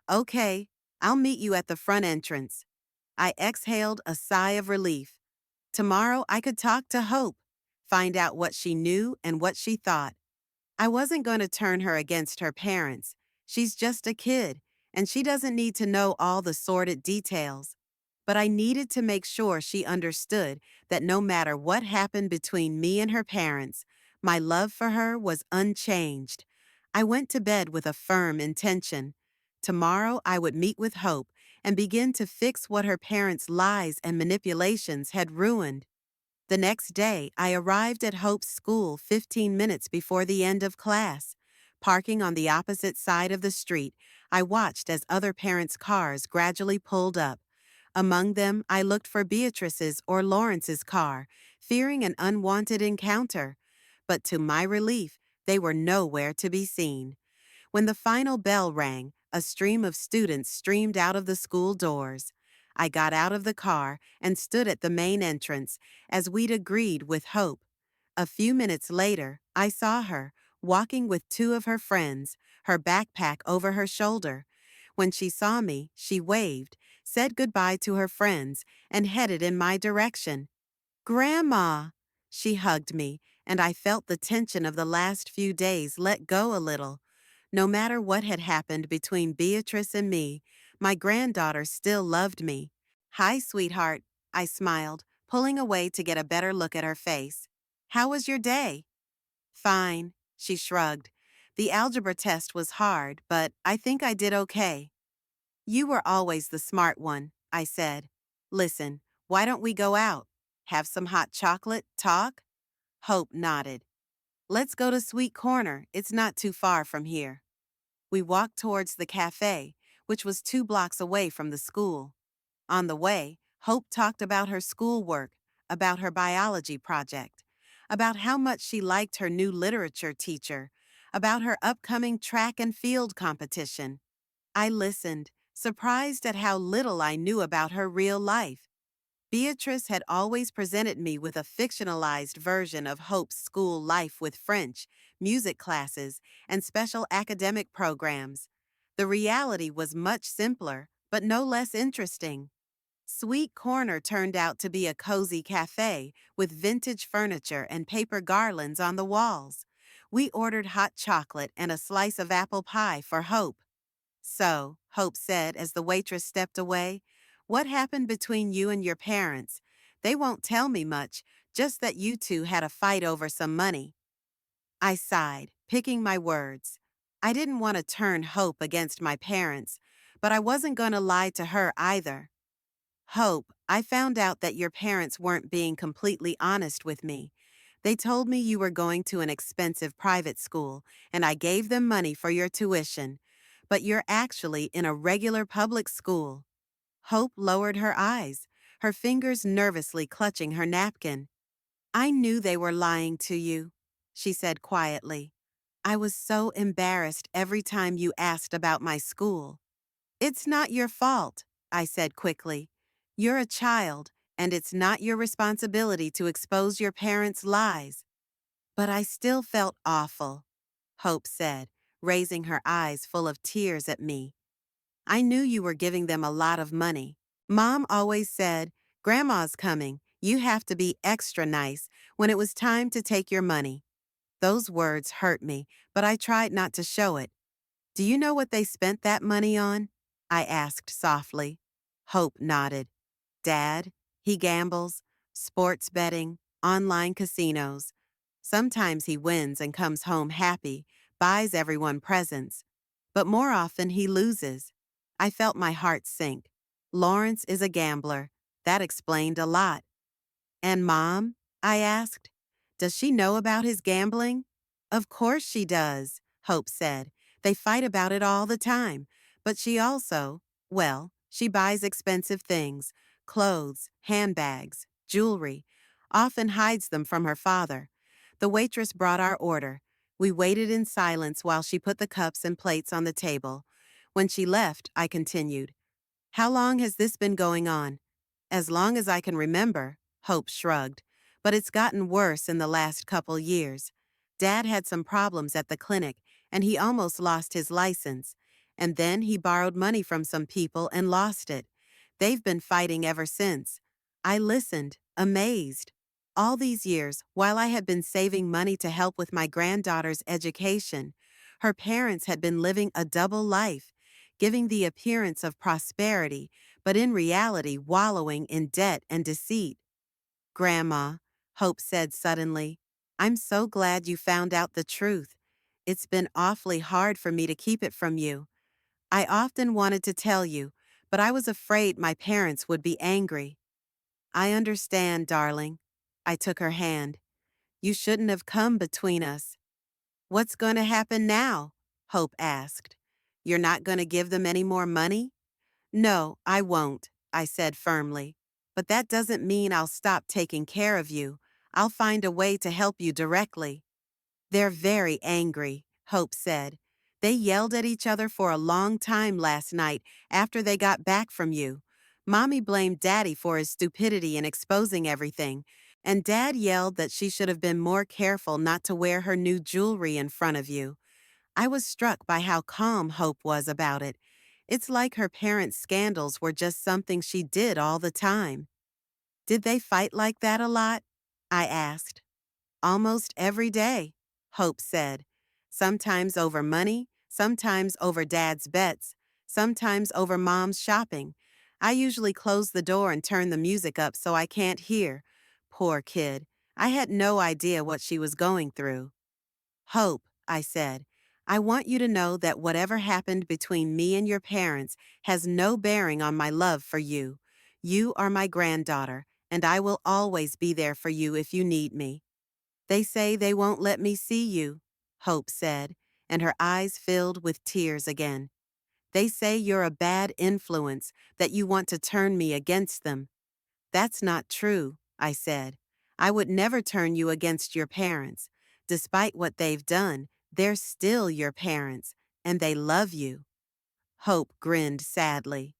Okay, I'll meet you at the front entrance. I exhaled a sigh of relief. Tomorrow I could talk to Hope, find out what she knew and what she thought. I wasn't going to turn her against her parents. She's just a kid, and she doesn't need to know all the sordid details. But I needed to make sure she understood that no matter what happened between me and her parents, My love for her was unchanged. I went to bed with a firm intention. Tomorrow I would meet with Hope and begin to fix what her parents' lies and manipulations had ruined. The next day, I arrived at Hope's school 15 minutes before the end of class. Parking on the opposite side of the street, I watched as other parents' cars gradually pulled up. Among them, I looked for Beatrice's or Lawrence's car, fearing an unwanted encounter. But to my relief, they were nowhere to be seen. When the final bell rang, a stream of students streamed out of the school doors. I got out of the car and stood at the main entrance, as we'd agreed with Hope. A few minutes later, I saw her, walking with two of her friends, her backpack over her shoulder. When she saw me, she waved, said goodbye to her friends, and headed in my direction. "Grandma!" She hugged me, and I felt the tension of the last few days let go a little. No matter what had happened between Beatrice and me, my granddaughter still loved me. "Hi, sweetheart," I smiled, pulling away to get a better look at her face. "How was your day?" "Fine," she shrugged. "The algebra test was hard, but I think I did okay." "You were always the smart one," I said. "Listen, why don't we go out? Have some hot chocolate, talk?" Hope nodded. "Let's go to Sweet Corner. It's not too far from here." We walked towards the cafe, which was 2 blocks away from the school. On the way, Hope talked about her schoolwork, about her biology project, about how much she liked her new literature teacher, about her upcoming track and field competition. I listened, surprised at how little I knew about her real life. Beatrice had always presented me with a fictionalized version of Hope's school life with French, music classes, and special academic programs. The reality was much simpler, but no less interesting. Sweet Corner turned out to be a cozy cafe with vintage furniture and paper garlands on the walls. We ordered hot chocolate and a slice of apple pie for Hope. "So," Hope said as the waitress stepped away, "what happened between you and your parents? They won't tell me much, just that you two had a fight over some money." I sighed, picking my words. I didn't want to turn Hope against my parents, but I wasn't going to lie to her either. "Hope, I found out that your parents weren't being completely honest with me. They told me you were going to an expensive private school, and I gave them money for your tuition. But you're actually in a regular public school." Hope lowered her eyes, her fingers nervously clutching her napkin. "I knew they were lying to you," she said quietly. "I was so embarrassed every time you asked about my school." "It's not your fault," I said quickly. "You're a child, and it's not your responsibility to expose your parents' lies." "But I still felt awful," Hope said, raising her eyes full of tears at me. "I knew you were giving them a lot of money. Mom always said, 'Grandma's coming. You have to be extra nice,' when it was time to take your money." Those words hurt me, but I tried not to show it. "Do you know what they spent that money on?" I asked softly. Hope nodded. "Dad, he gambles, sports betting, online casinos. Sometimes he wins and comes home happy, buys everyone presents. But more often he loses." I felt my heart sink. Lawrence is a gambler. That explained a lot. "And Mom?" I asked. "Does she know about his gambling?" "Of course she does," Hope said. "They fight about it all the time. But she also, well, she buys expensive things, clothes, handbags, jewelry, often hides them from her father." The waitress brought our order. We waited in silence while she put the cups and plates on the table. When she left, I continued, "How long has this been going on?" "As long as I can remember," Hope shrugged. "But it's gotten worse in the last couple years. Dad had some problems at the clinic, and he almost lost his license. And then he borrowed money from some people and lost it. They've been fighting ever since." I listened, amazed. All these years, while I had been saving money to help with my granddaughter's education, her parents had been living a double life, giving the appearance of prosperity, but in reality wallowing in debt and deceit. "Grandma," Hope said suddenly, I'm so glad you found out the truth. It's been awfully hard for me to keep it from you. I often wanted to tell you, but I was afraid my parents would be angry. I understand, darling. I took her hand. You shouldn't have come between us. What's going to happen now? Hope asked. You're not going to give them any more money? No, I won't, I said firmly. But that doesn't mean I'll stop taking care of you. I'll find a way to help you directly. They're very angry, Hope said. They yelled at each other for a long time last night after they got back from you. Mommy blamed Daddy for his stupidity in exposing everything, and Dad yelled that she should have been more careful not to wear her new jewelry in front of you. I was struck by how calm Hope was about it. It's like her parents' scandals were just something she did all the time. Did they fight like that a lot? I asked. Almost every day, Hope said. Sometimes over money, sometimes over Dad's bets, sometimes over Mom's shopping. I usually close the door and turn the music up so I can't hear. Poor kid. I had no idea what she was going through. Hope, I said, I want you to know that whatever happened between me and your parents has no bearing on my love for you. You are my granddaughter, and I will always be there for you if you need me. They say they won't let me see you, Hope said, and her eyes filled with tears again. They say you're a bad influence, that you want to turn me against them. That's not true, I said. I would never turn you against your parents. Despite what they've done, they're still your parents, and they love you. Hope grinned sadly.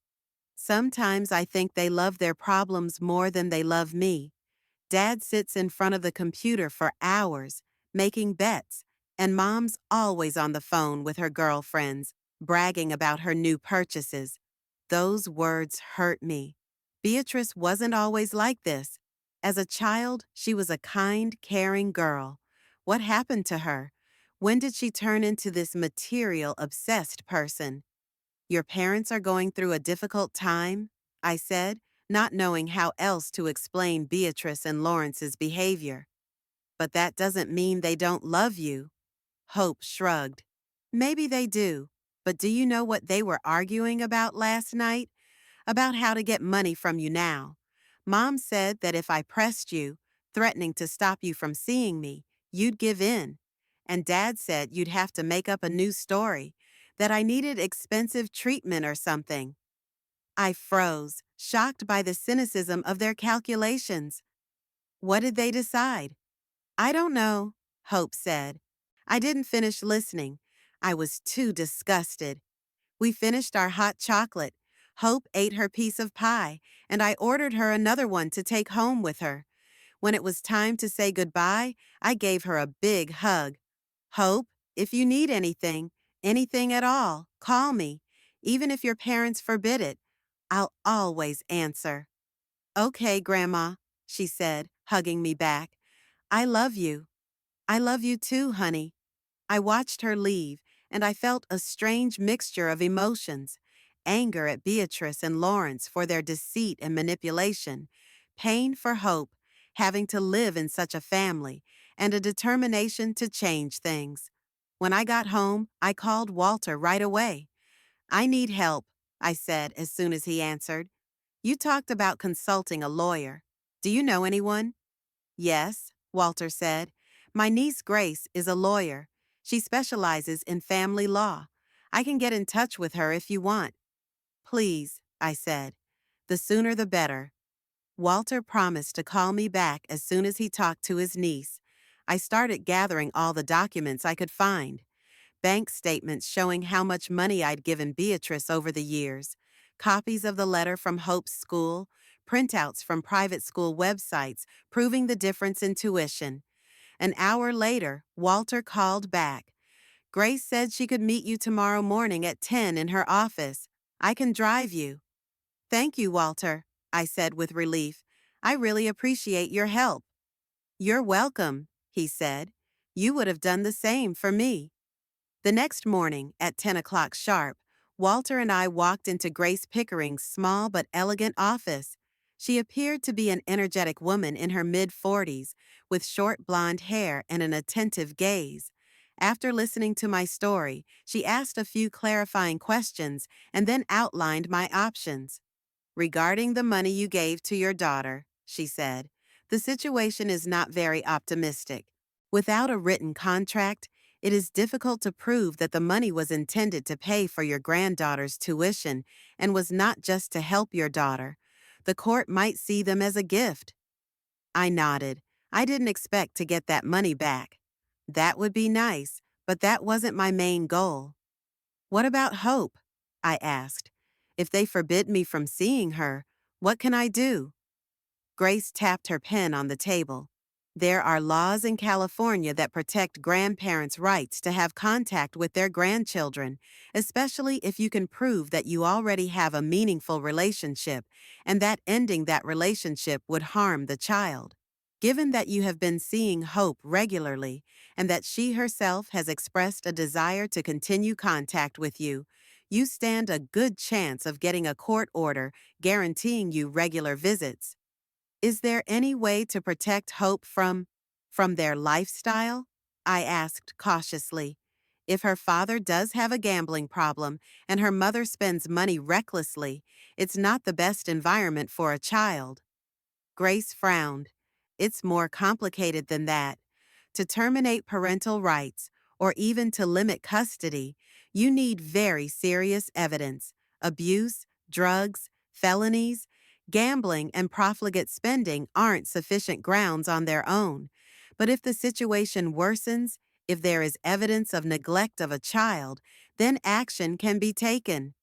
Sometimes I think they love their problems more than they love me. Dad sits in front of the computer for hours, making bets, and Mom's always on the phone with her girlfriends, bragging about her new purchases. Those words hurt me. Beatrice wasn't always like this. As a child, she was a kind, caring girl. What happened to her? When did she turn into this material-obsessed person? Your parents are going through a difficult time, I said, not knowing how else to explain Beatrice and Lawrence's behavior. But that doesn't mean they don't love you. Hope shrugged. Maybe they do, but do you know what they were arguing about last night? About how to get money from you now. Mom said that if I pressed you, threatening to stop you from seeing me, you'd give in. And Dad said you'd have to make up a new story, that I needed expensive treatment or something. I froze, shocked by the cynicism of their calculations. What did they decide? I don't know, Hope said. I didn't finish listening. I was too disgusted. We finished our hot chocolate. Hope ate her piece of pie, and I ordered her another one to take home with her. When it was time to say goodbye, I gave her a big hug. Hope, if you need anything, anything at all, call me. Even if your parents forbid it, I'll always answer. Okay, Grandma, she said, hugging me back. I love you. I love you too, honey. I watched her leave, and I felt a strange mixture of emotions. Anger at Beatrice and Lawrence for their deceit and manipulation, pain for Hope, having to live in such a family, and a determination to change things. When I got home, I called Walter right away. I need help, I said as soon as he answered. You talked about consulting a lawyer. Do you know anyone? Yes, Walter said. My niece Grace is a lawyer. She specializes in family law. I can get in touch with her if you want. Please, I said. The sooner the better. Walter promised to call me back as soon as he talked to his niece. I started gathering all the documents I could find. Bank statements showing how much money I'd given Beatrice over the years, copies of the letter from Hope's school, printouts from private school websites proving the difference in tuition. An hour later, Walter called back. Grace said she could meet you tomorrow morning at 10 in her office. I can drive you. Thank you, Walter, I said with relief. I really appreciate your help. You're welcome, he said. You would have done the same for me. The next morning, at 10 o'clock sharp, Walter and I walked into Grace Pickering's small but elegant office. She appeared to be an energetic woman in her mid-40s, with short blonde hair and an attentive gaze. After listening to my story, she asked a few clarifying questions and then outlined my options. Regarding the money you gave to your daughter, she said, the situation is not very optimistic. Without a written contract, it is difficult to prove that the money was intended to pay for your granddaughter's tuition and was not just to help your daughter. The court might see them as a gift. I nodded. I didn't expect to get that money back. That would be nice, but that wasn't my main goal. What about Hope? I asked. If they forbid me from seeing her, what can I do? Grace tapped her pen on the table. There are laws in California that protect grandparents' rights to have contact with their grandchildren, especially if you can prove that you already have a meaningful relationship and that ending that relationship would harm the child. Given that you have been seeing Hope regularly and that she herself has expressed a desire to continue contact with you, you stand a good chance of getting a court order guaranteeing you regular visits. Is there any way to protect Hope from their lifestyle? I asked cautiously. If her father does have a gambling problem and her mother spends money recklessly, it's not the best environment for a child. Grace frowned. It's more complicated than that. To terminate parental rights, or even to limit custody, you need very serious evidence. Abuse, drugs, felonies, gambling, and profligate spending aren't sufficient grounds on their own. But if the situation worsens, if there is evidence of neglect of a child, then action can be taken.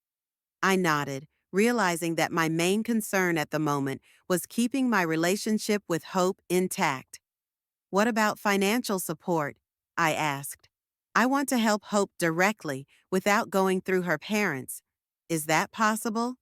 I nodded, realizing that my main concern at the moment was keeping my relationship with Hope intact. What about financial support? I asked. I want to help Hope directly without going through her parents. Is that possible?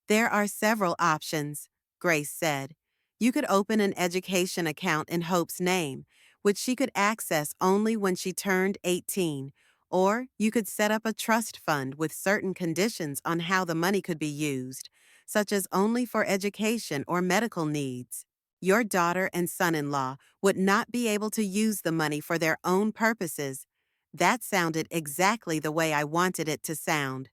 There are several options, Grace said. You could open an education account in Hope's name, which she could access only when she turned 18, or you could set up a trust fund with certain conditions on how the money could be used, such as only for education or medical needs. Your daughter and son-in-law would not be able to use the money for their own purposes. That sounded exactly the way I wanted it to sound.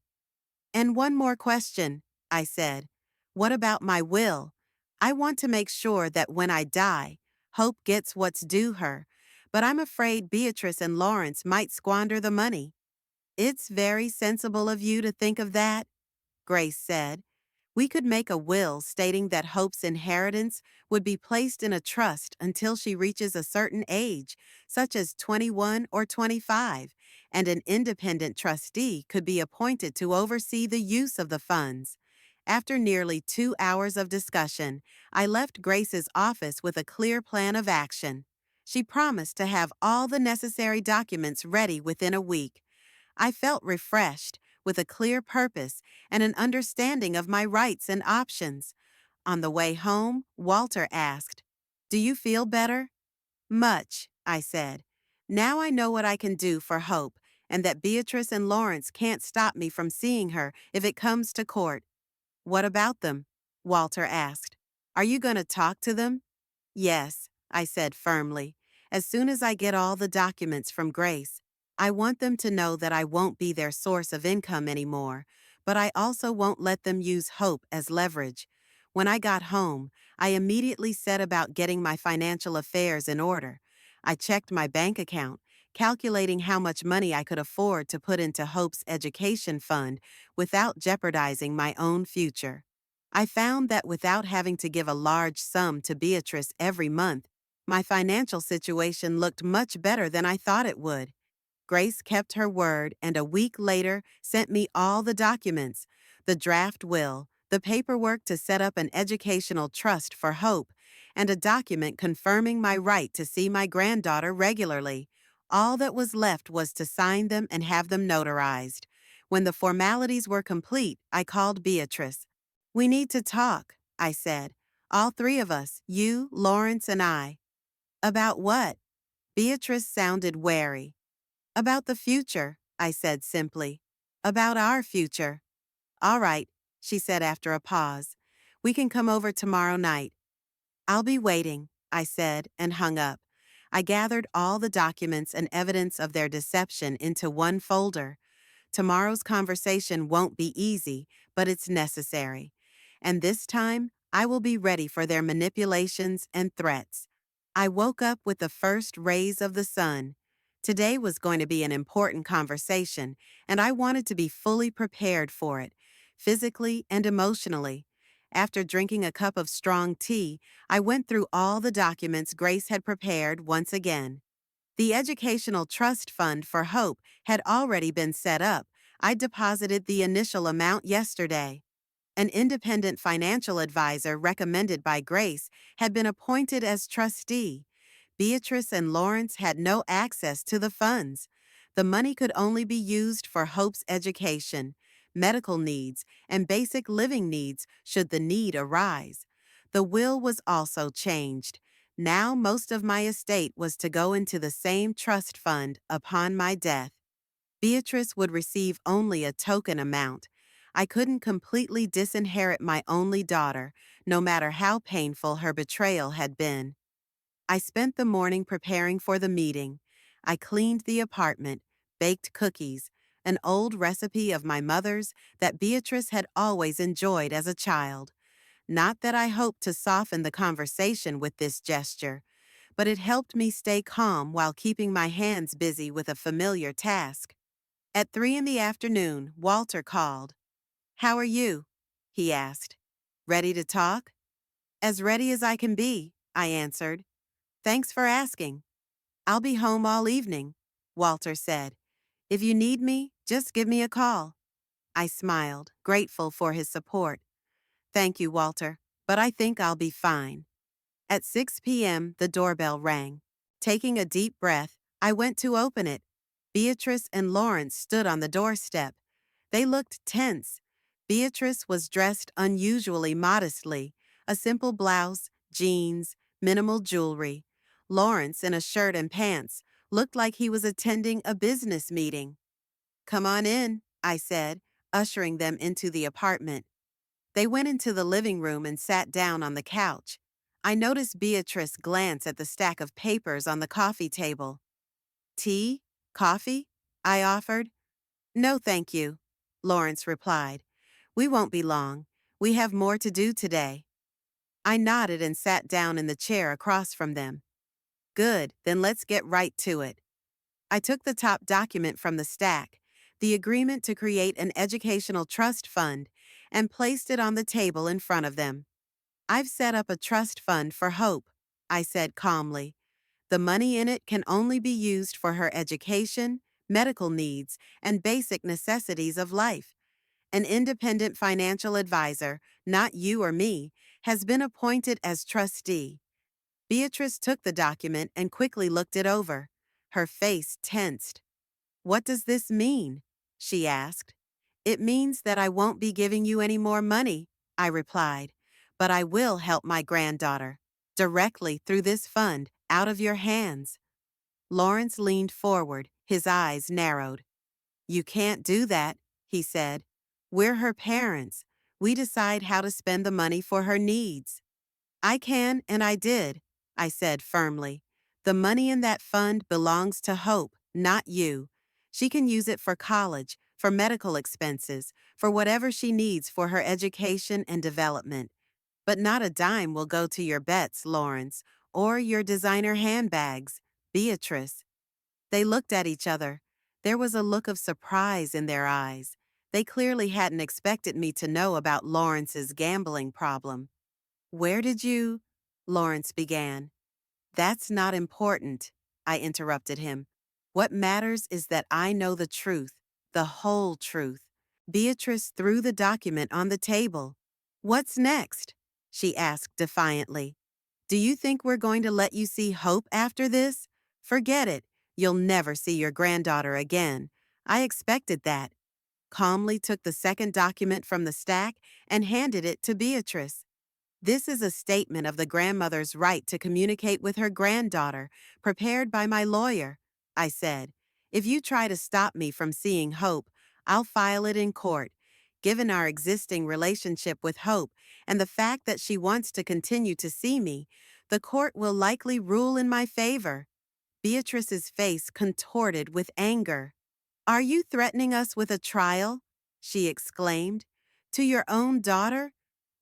And one more question, I said. What about my will? I want to make sure that when I die, Hope gets what's due her, but I'm afraid Beatrice and Lawrence might squander the money. It's very sensible of you to think of that, Grace said. We could make a will stating that Hope's inheritance would be placed in a trust until she reaches a certain age, such as 21 or 25, and an independent trustee could be appointed to oversee the use of the funds. After nearly 2 hours of discussion, I left Grace's office with a clear plan of action. She promised to have all the necessary documents ready within a week. I felt refreshed, with a clear purpose and an understanding of my rights and options. On the way home, Walter asked, "Do you feel better?" "Much," I said. "Now I know what I can do for Hope, and that Beatrice and Lawrence can't stop me from seeing her if it comes to court." "What about them?" Walter asked. "Are you going to talk to them?" "Yes," I said firmly. "As soon as I get all the documents from Grace. I want them to know that I won't be their source of income anymore, but I also won't let them use Hope as leverage." When I got home, I immediately set about getting my financial affairs in order. I checked my bank account, calculating how much money I could afford to put into Hope's education fund without jeopardizing my own future. I found that without having to give a large sum to Beatrice every month, my financial situation looked much better than I thought it would. Grace kept her word and a week later sent me all the documents: the draft will, the paperwork to set up an educational trust for Hope, and a document confirming my right to see my granddaughter regularly. All that was left was to sign them and have them notarized. When the formalities were complete, I called Beatrice. "We need to talk," I said. "All three of us, you, Lawrence, and I." "About what?" Beatrice sounded wary. "About the future," I said simply. "About our future." "All right," she said after a pause. We can come over tomorrow night. I'll be waiting, I said, and hung up. I gathered all the documents and evidence of their deception into one folder. Tomorrow's conversation won't be easy, but it's necessary. And this time, I will be ready for their manipulations and threats. I woke up with the first rays of the sun. Today was going to be an important conversation, and I wanted to be fully prepared for it, physically and emotionally. After drinking a cup of strong tea, I went through all the documents Grace had prepared once again. The Educational Trust Fund for Hope had already been set up. I deposited the initial amount yesterday. An independent financial advisor recommended by Grace had been appointed as trustee. Beatrice and Lawrence had no access to the funds. The money could only be used for Hope's education, medical needs, and basic living needs should the need arise. The will was also changed. Now most of my estate was to go into the same trust fund upon my death. Beatrice would receive only a token amount. I couldn't completely disinherit my only daughter, no matter how painful her betrayal had been. I spent the morning preparing for the meeting. I cleaned the apartment, baked cookies, an old recipe of my mother's that Beatrice had always enjoyed as a child. Not that I hoped to soften the conversation with this gesture, but it helped me stay calm while keeping my hands busy with a familiar task. At 3 in the afternoon, Walter called. "How are you?" he asked. "Ready to talk?" "As ready as I can be," I answered. "Thanks for asking." "I'll be home all evening," Walter said. "If you need me, just give me a call." I smiled, grateful for his support. "Thank you, Walter, but I think I'll be fine." At 6 p.m., the doorbell rang. Taking a deep breath, I went to open it. Beatrice and Lawrence stood on the doorstep. They looked tense. Beatrice was dressed unusually modestly, a simple blouse, jeans, minimal jewelry. Lawrence, in a shirt and pants, looked like he was attending a business meeting. "Come on in," I said, ushering them into the apartment. They went into the living room and sat down on the couch. I noticed Beatrice glance at the stack of papers on the coffee table. "Tea? Coffee?" I offered. "No, thank you," Lawrence replied. "We won't be long. We have more to do today." I nodded and sat down in the chair across from them. "Good, then let's get right to it." I took the top document from the stack, the agreement to create an educational trust fund, and placed it on the table in front of them. "I've set up a trust fund for Hope," I said calmly. "The money in it can only be used for her education, medical needs, and basic necessities of life. An independent financial advisor, not you or me, has been appointed as trustee." Beatrice took the document and quickly looked it over. Her face tensed. "What does this mean?" she asked. "It means that I won't be giving you any more money," I replied, "but I will help my granddaughter, directly through this fund, out of your hands." Lawrence leaned forward, his eyes narrowed. "You can't do that," he said. "We're her parents. We decide how to spend the money for her needs." "I can, and I did," I said firmly. "The money in that fund belongs to Hope, not you. She can use it for college, for medical expenses, for whatever she needs for her education and development. But not a dime will go to your bets, Lawrence, or your designer handbags, Beatrice." They looked at each other. There was a look of surprise in their eyes. They clearly hadn't expected me to know about Lawrence's gambling problem. "Where did you—" Lawrence began. "That's not important," I interrupted him. "What matters is that I know the truth, the whole truth." Beatrice threw the document on the table. "What's next?" she asked defiantly. "Do you think we're going to let you see Hope after this? Forget it. You'll never see your granddaughter again. I expected that." Calmly took the second document from the stack and handed it to Beatrice. "This is a statement of the grandmother's right to communicate with her granddaughter, prepared by my lawyer," I said. "If you try to stop me from seeing Hope, I'll file it in court. Given our existing relationship with Hope and the fact that she wants to continue to see me, the court will likely rule in my favor. Beatrice's face contorted with anger. Are you threatening us with a trial? She exclaimed. To your own daughter?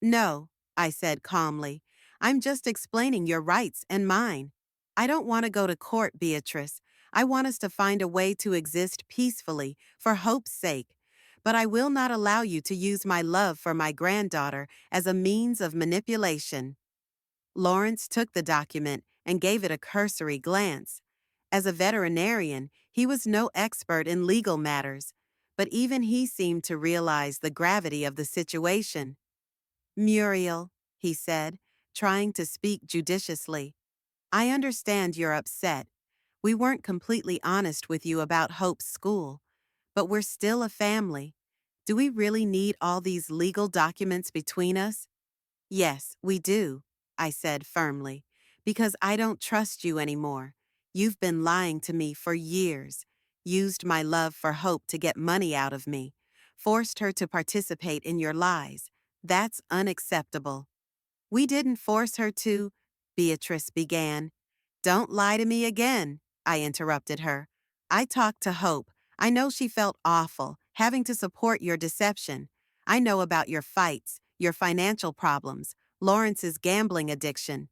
No, I said calmly. I'm just explaining your rights and mine. I don't want to go to court, Beatrice. I want us to find a way to exist peacefully, for Hope's sake. But I will not allow you to use my love for my granddaughter as a means of manipulation. Lawrence took the document and gave it a cursory glance. As a veterinarian, he was no expert in legal matters, but even he seemed to realize the gravity of the situation. Muriel, he said, trying to speak judiciously, I understand you're upset. We weren't completely honest with you about Hope's school, but we're still a family. Do we really need all these legal documents between us? Yes, we do, I said firmly, because I don't trust you anymore. You've been lying to me for years, used my love for Hope to get money out of me, forced her to participate in your lies. That's unacceptable. We didn't force her to, Beatrice began. Don't lie to me again, I interrupted her. I talked to Hope. I know she felt awful, having to support your deception. I know about your fights, your financial problems, Lawrence's gambling addiction.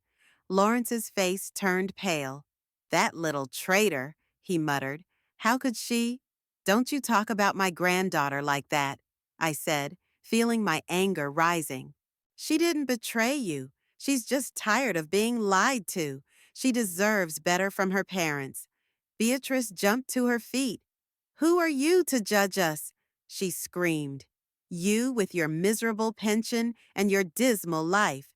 Lawrence's face turned pale. That little traitor, he muttered. How could she? Don't you talk about my granddaughter like that, I said, feeling my anger rising. She didn't betray you. She's just tired of being lied to. She deserves better from her parents. Beatrice jumped to her feet. Who are you to judge us? She screamed. You with your miserable pension and your dismal life.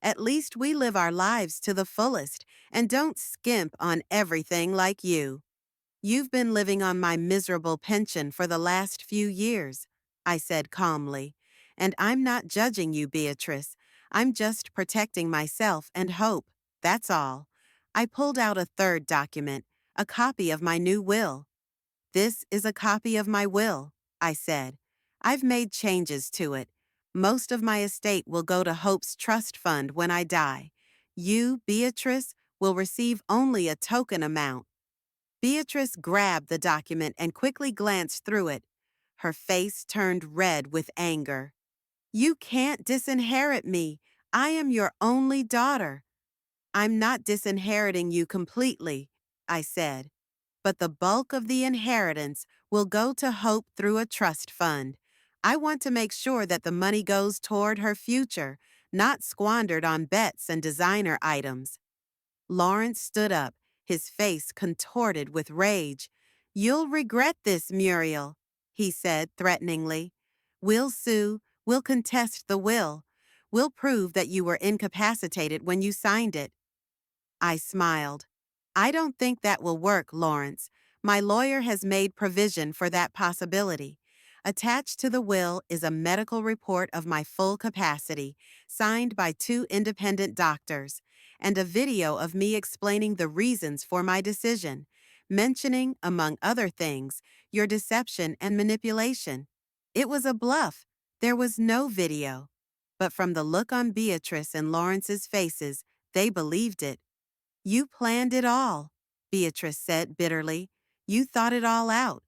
At least we live our lives to the fullest and don't skimp on everything like you. You've been living on my miserable pension for the last few years, I said calmly. And I'm not judging you, Beatrice. I'm just protecting myself and Hope. That's all. I pulled out a third document, a copy of my new will. This is a copy of my will, I said. I've made changes to it. Most of my estate will go to Hope's trust fund when I die. You, Beatrice, will receive only a token amount. Beatrice grabbed the document and quickly glanced through it. Her face turned red with anger. You can't disinherit me. I am your only daughter. I'm not disinheriting you completely, I said, but the bulk of the inheritance will go to Hope through a trust fund. I want to make sure that the money goes toward her future, not squandered on bets and designer items. Lawrence stood up, his face contorted with rage. You'll regret this, Muriel, he said threateningly. We'll sue, we'll contest the will. We'll prove that you were incapacitated when you signed it. I smiled. I don't think that will work, Lawrence. My lawyer has made provision for that possibility. Attached to the will is a medical report of my full capacity, signed by 2 independent doctors, and a video of me explaining the reasons for my decision, mentioning, among other things, your deception and manipulation. It was a bluff. There was no video. But from the look on Beatrice and Lawrence's faces, they believed it. You planned it all, Beatrice said bitterly. You thought it all out.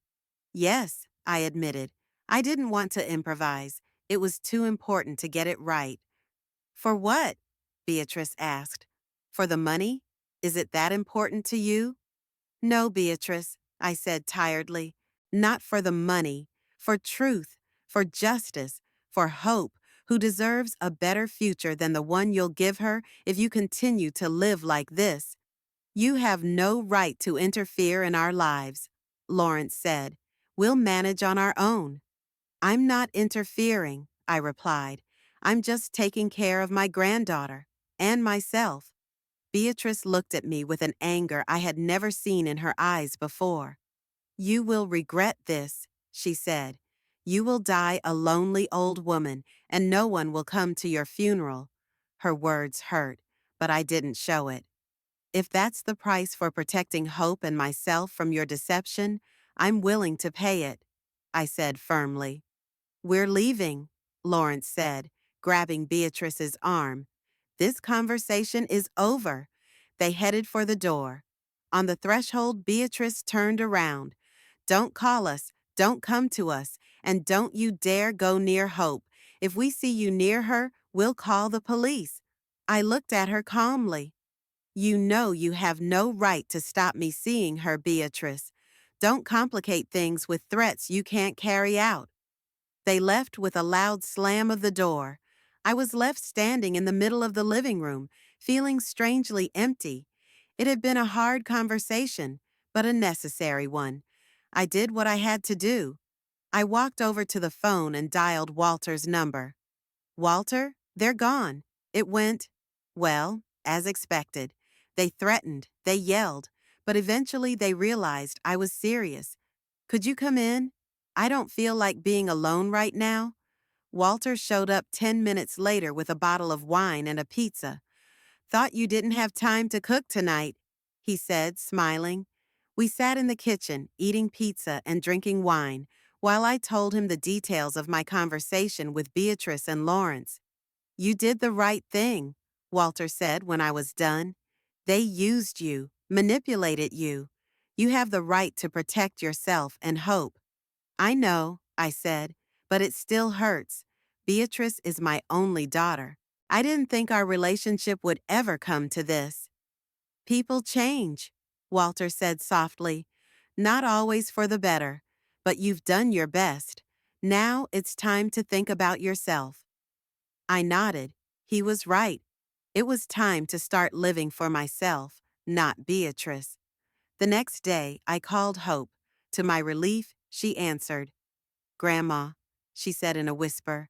Yes, I admitted. I didn't want to improvise. It was too important to get it right. For what? Beatrice asked. For the money? Is it that important to you? No, Beatrice, I said tiredly. Not for the money. For truth, for justice, for Hope, who deserves a better future than the one you'll give her if you continue to live like this. You have no right to interfere in our lives, Lawrence said. We'll manage on our own. I'm not interfering, I replied. I'm just taking care of my granddaughter and myself. Beatrice looked at me with an anger I had never seen in her eyes before. You will regret this, she said. You will die a lonely old woman, and no one will come to your funeral. Her words hurt, but I didn't show it. If that's the price for protecting Hope and myself from your deception, I'm willing to pay it, I said firmly. We're leaving, Lawrence said, grabbing Beatrice's arm. This conversation is over. They headed for the door. On the threshold, Beatrice turned around. Don't call us, don't come to us, and don't you dare go near Hope. If we see you near her, we'll call the police. I looked at her calmly. You know you have no right to stop me seeing her, Beatrice. Don't complicate things with threats you can't carry out. They left with a loud slam of the door. I was left standing in the middle of the living room, feeling strangely empty. It had been a hard conversation, but a necessary one. I did what I had to do. I walked over to the phone and dialed Walter's number. Walter, they're gone. It went, well, as expected. They threatened, they yelled, but eventually they realized I was serious. Could you come in? I don't feel like being alone right now. Walter showed up 10 minutes later with a bottle of wine and a pizza. Thought you didn't have time to cook tonight, he said, smiling. We sat in the kitchen, eating pizza and drinking wine, while I told him the details of my conversation with Beatrice and Lawrence. You did the right thing, Walter said when I was done. They used you, manipulated you. You have the right to protect yourself and Hope. I know, I said, but it still hurts. Beatrice is my only daughter. I didn't think our relationship would ever come to this. People change, Walter said softly. Not always for the better, but you've done your best. Now it's time to think about yourself. I nodded. He was right. It was time to start living for myself, not Beatrice. The next day, I called Hope. To my relief, she answered. Grandma, she said in a whisper,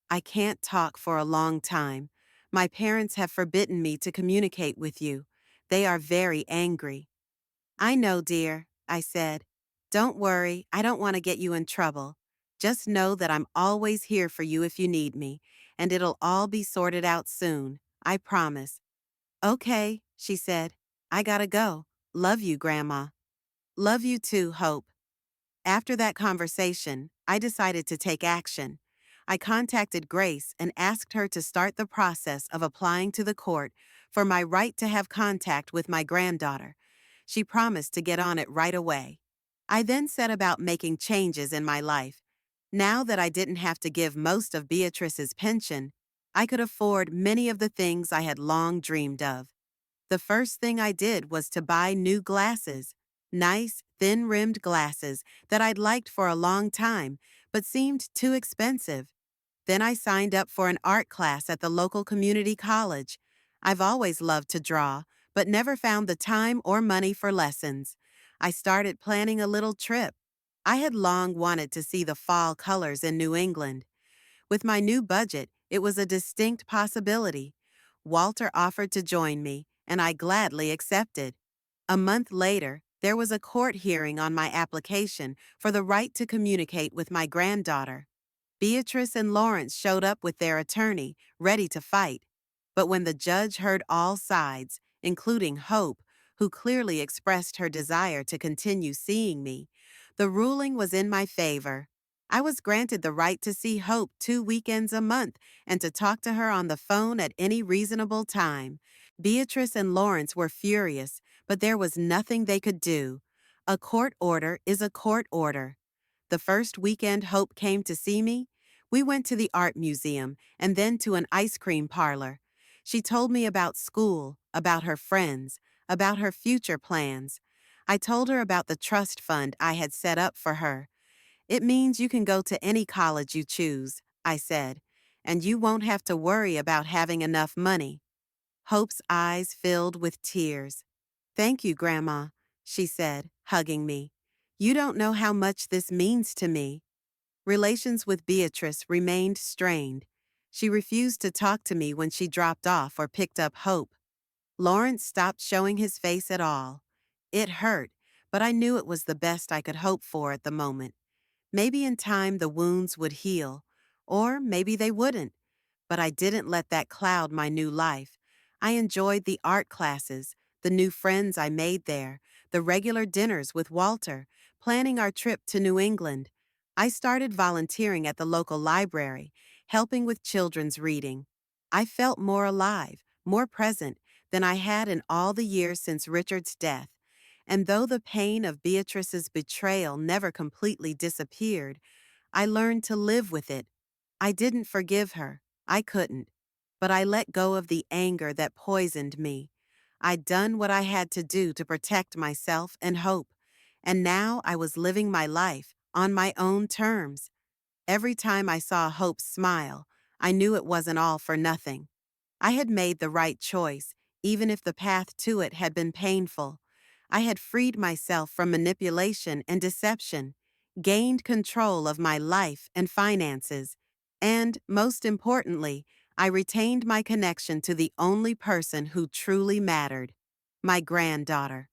I can't talk for a long time. My parents have forbidden me to communicate with you. They are very angry. I know, dear, I said. Don't worry, I don't want to get you in trouble. Just know that I'm always here for you if you need me, and it'll all be sorted out soon. I promise. Okay, she said. I gotta go. Love you, Grandma. Love you too, Hope. After that conversation, I decided to take action. I contacted Grace and asked her to start the process of applying to the court for my right to have contact with my granddaughter. She promised to get on it right away. I then set about making changes in my life. Now that I didn't have to give most of Beatrice's pension, I could afford many of the things I had long dreamed of. The first thing I did was to buy new glasses. Nice, thin-rimmed glasses that I'd liked for a long time, but seemed too expensive. Then I signed up for an art class at the local community college. I've always loved to draw, but never found the time or money for lessons. I started planning a little trip. I had long wanted to see the fall colors in New England. With my new budget, it was a distinct possibility. Walter offered to join me, and I gladly accepted. A month later, there was a court hearing on my application for the right to communicate with my granddaughter. Beatrice and Lawrence showed up with their attorney, ready to fight. But when the judge heard all sides, including Hope, who clearly expressed her desire to continue seeing me, the ruling was in my favor. I was granted the right to see Hope 2 weekends a month and to talk to her on the phone at any reasonable time. Beatrice and Lawrence were furious, but there was nothing they could do. A court order is a court order. The first weekend Hope came to see me, we went to the art museum and then to an ice cream parlor. She told me about school, about her friends, about her future plans. I told her about the trust fund I had set up for her. It means you can go to any college you choose, I said, and you won't have to worry about having enough money. Hope's eyes filled with tears. Thank you, Grandma, she said, hugging me. You don't know how much this means to me. Relations with Beatrice remained strained. She refused to talk to me when she dropped off or picked up Hope. Lawrence stopped showing his face at all. It hurt, but I knew it was the best I could hope for at the moment. Maybe in time the wounds would heal, or maybe they wouldn't. But I didn't let that cloud my new life. I enjoyed the art classes, the new friends I made there, the regular dinners with Walter, planning our trip to New England. I started volunteering at the local library, helping with children's reading. I felt more alive, more present than I had in all the years since Richard's death. And though the pain of Beatrice's betrayal never completely disappeared, I learned to live with it. I didn't forgive her. I couldn't. But I let go of the anger that poisoned me. I'd done what I had to do to protect myself and Hope, and now I was living my life on my own terms. Every time I saw Hope smile, I knew it wasn't all for nothing. I had made the right choice, even if the path to it had been painful. I had freed myself from manipulation and deception, gained control of my life and finances, and, most importantly, I retained my connection to the only person who truly mattered, my granddaughter.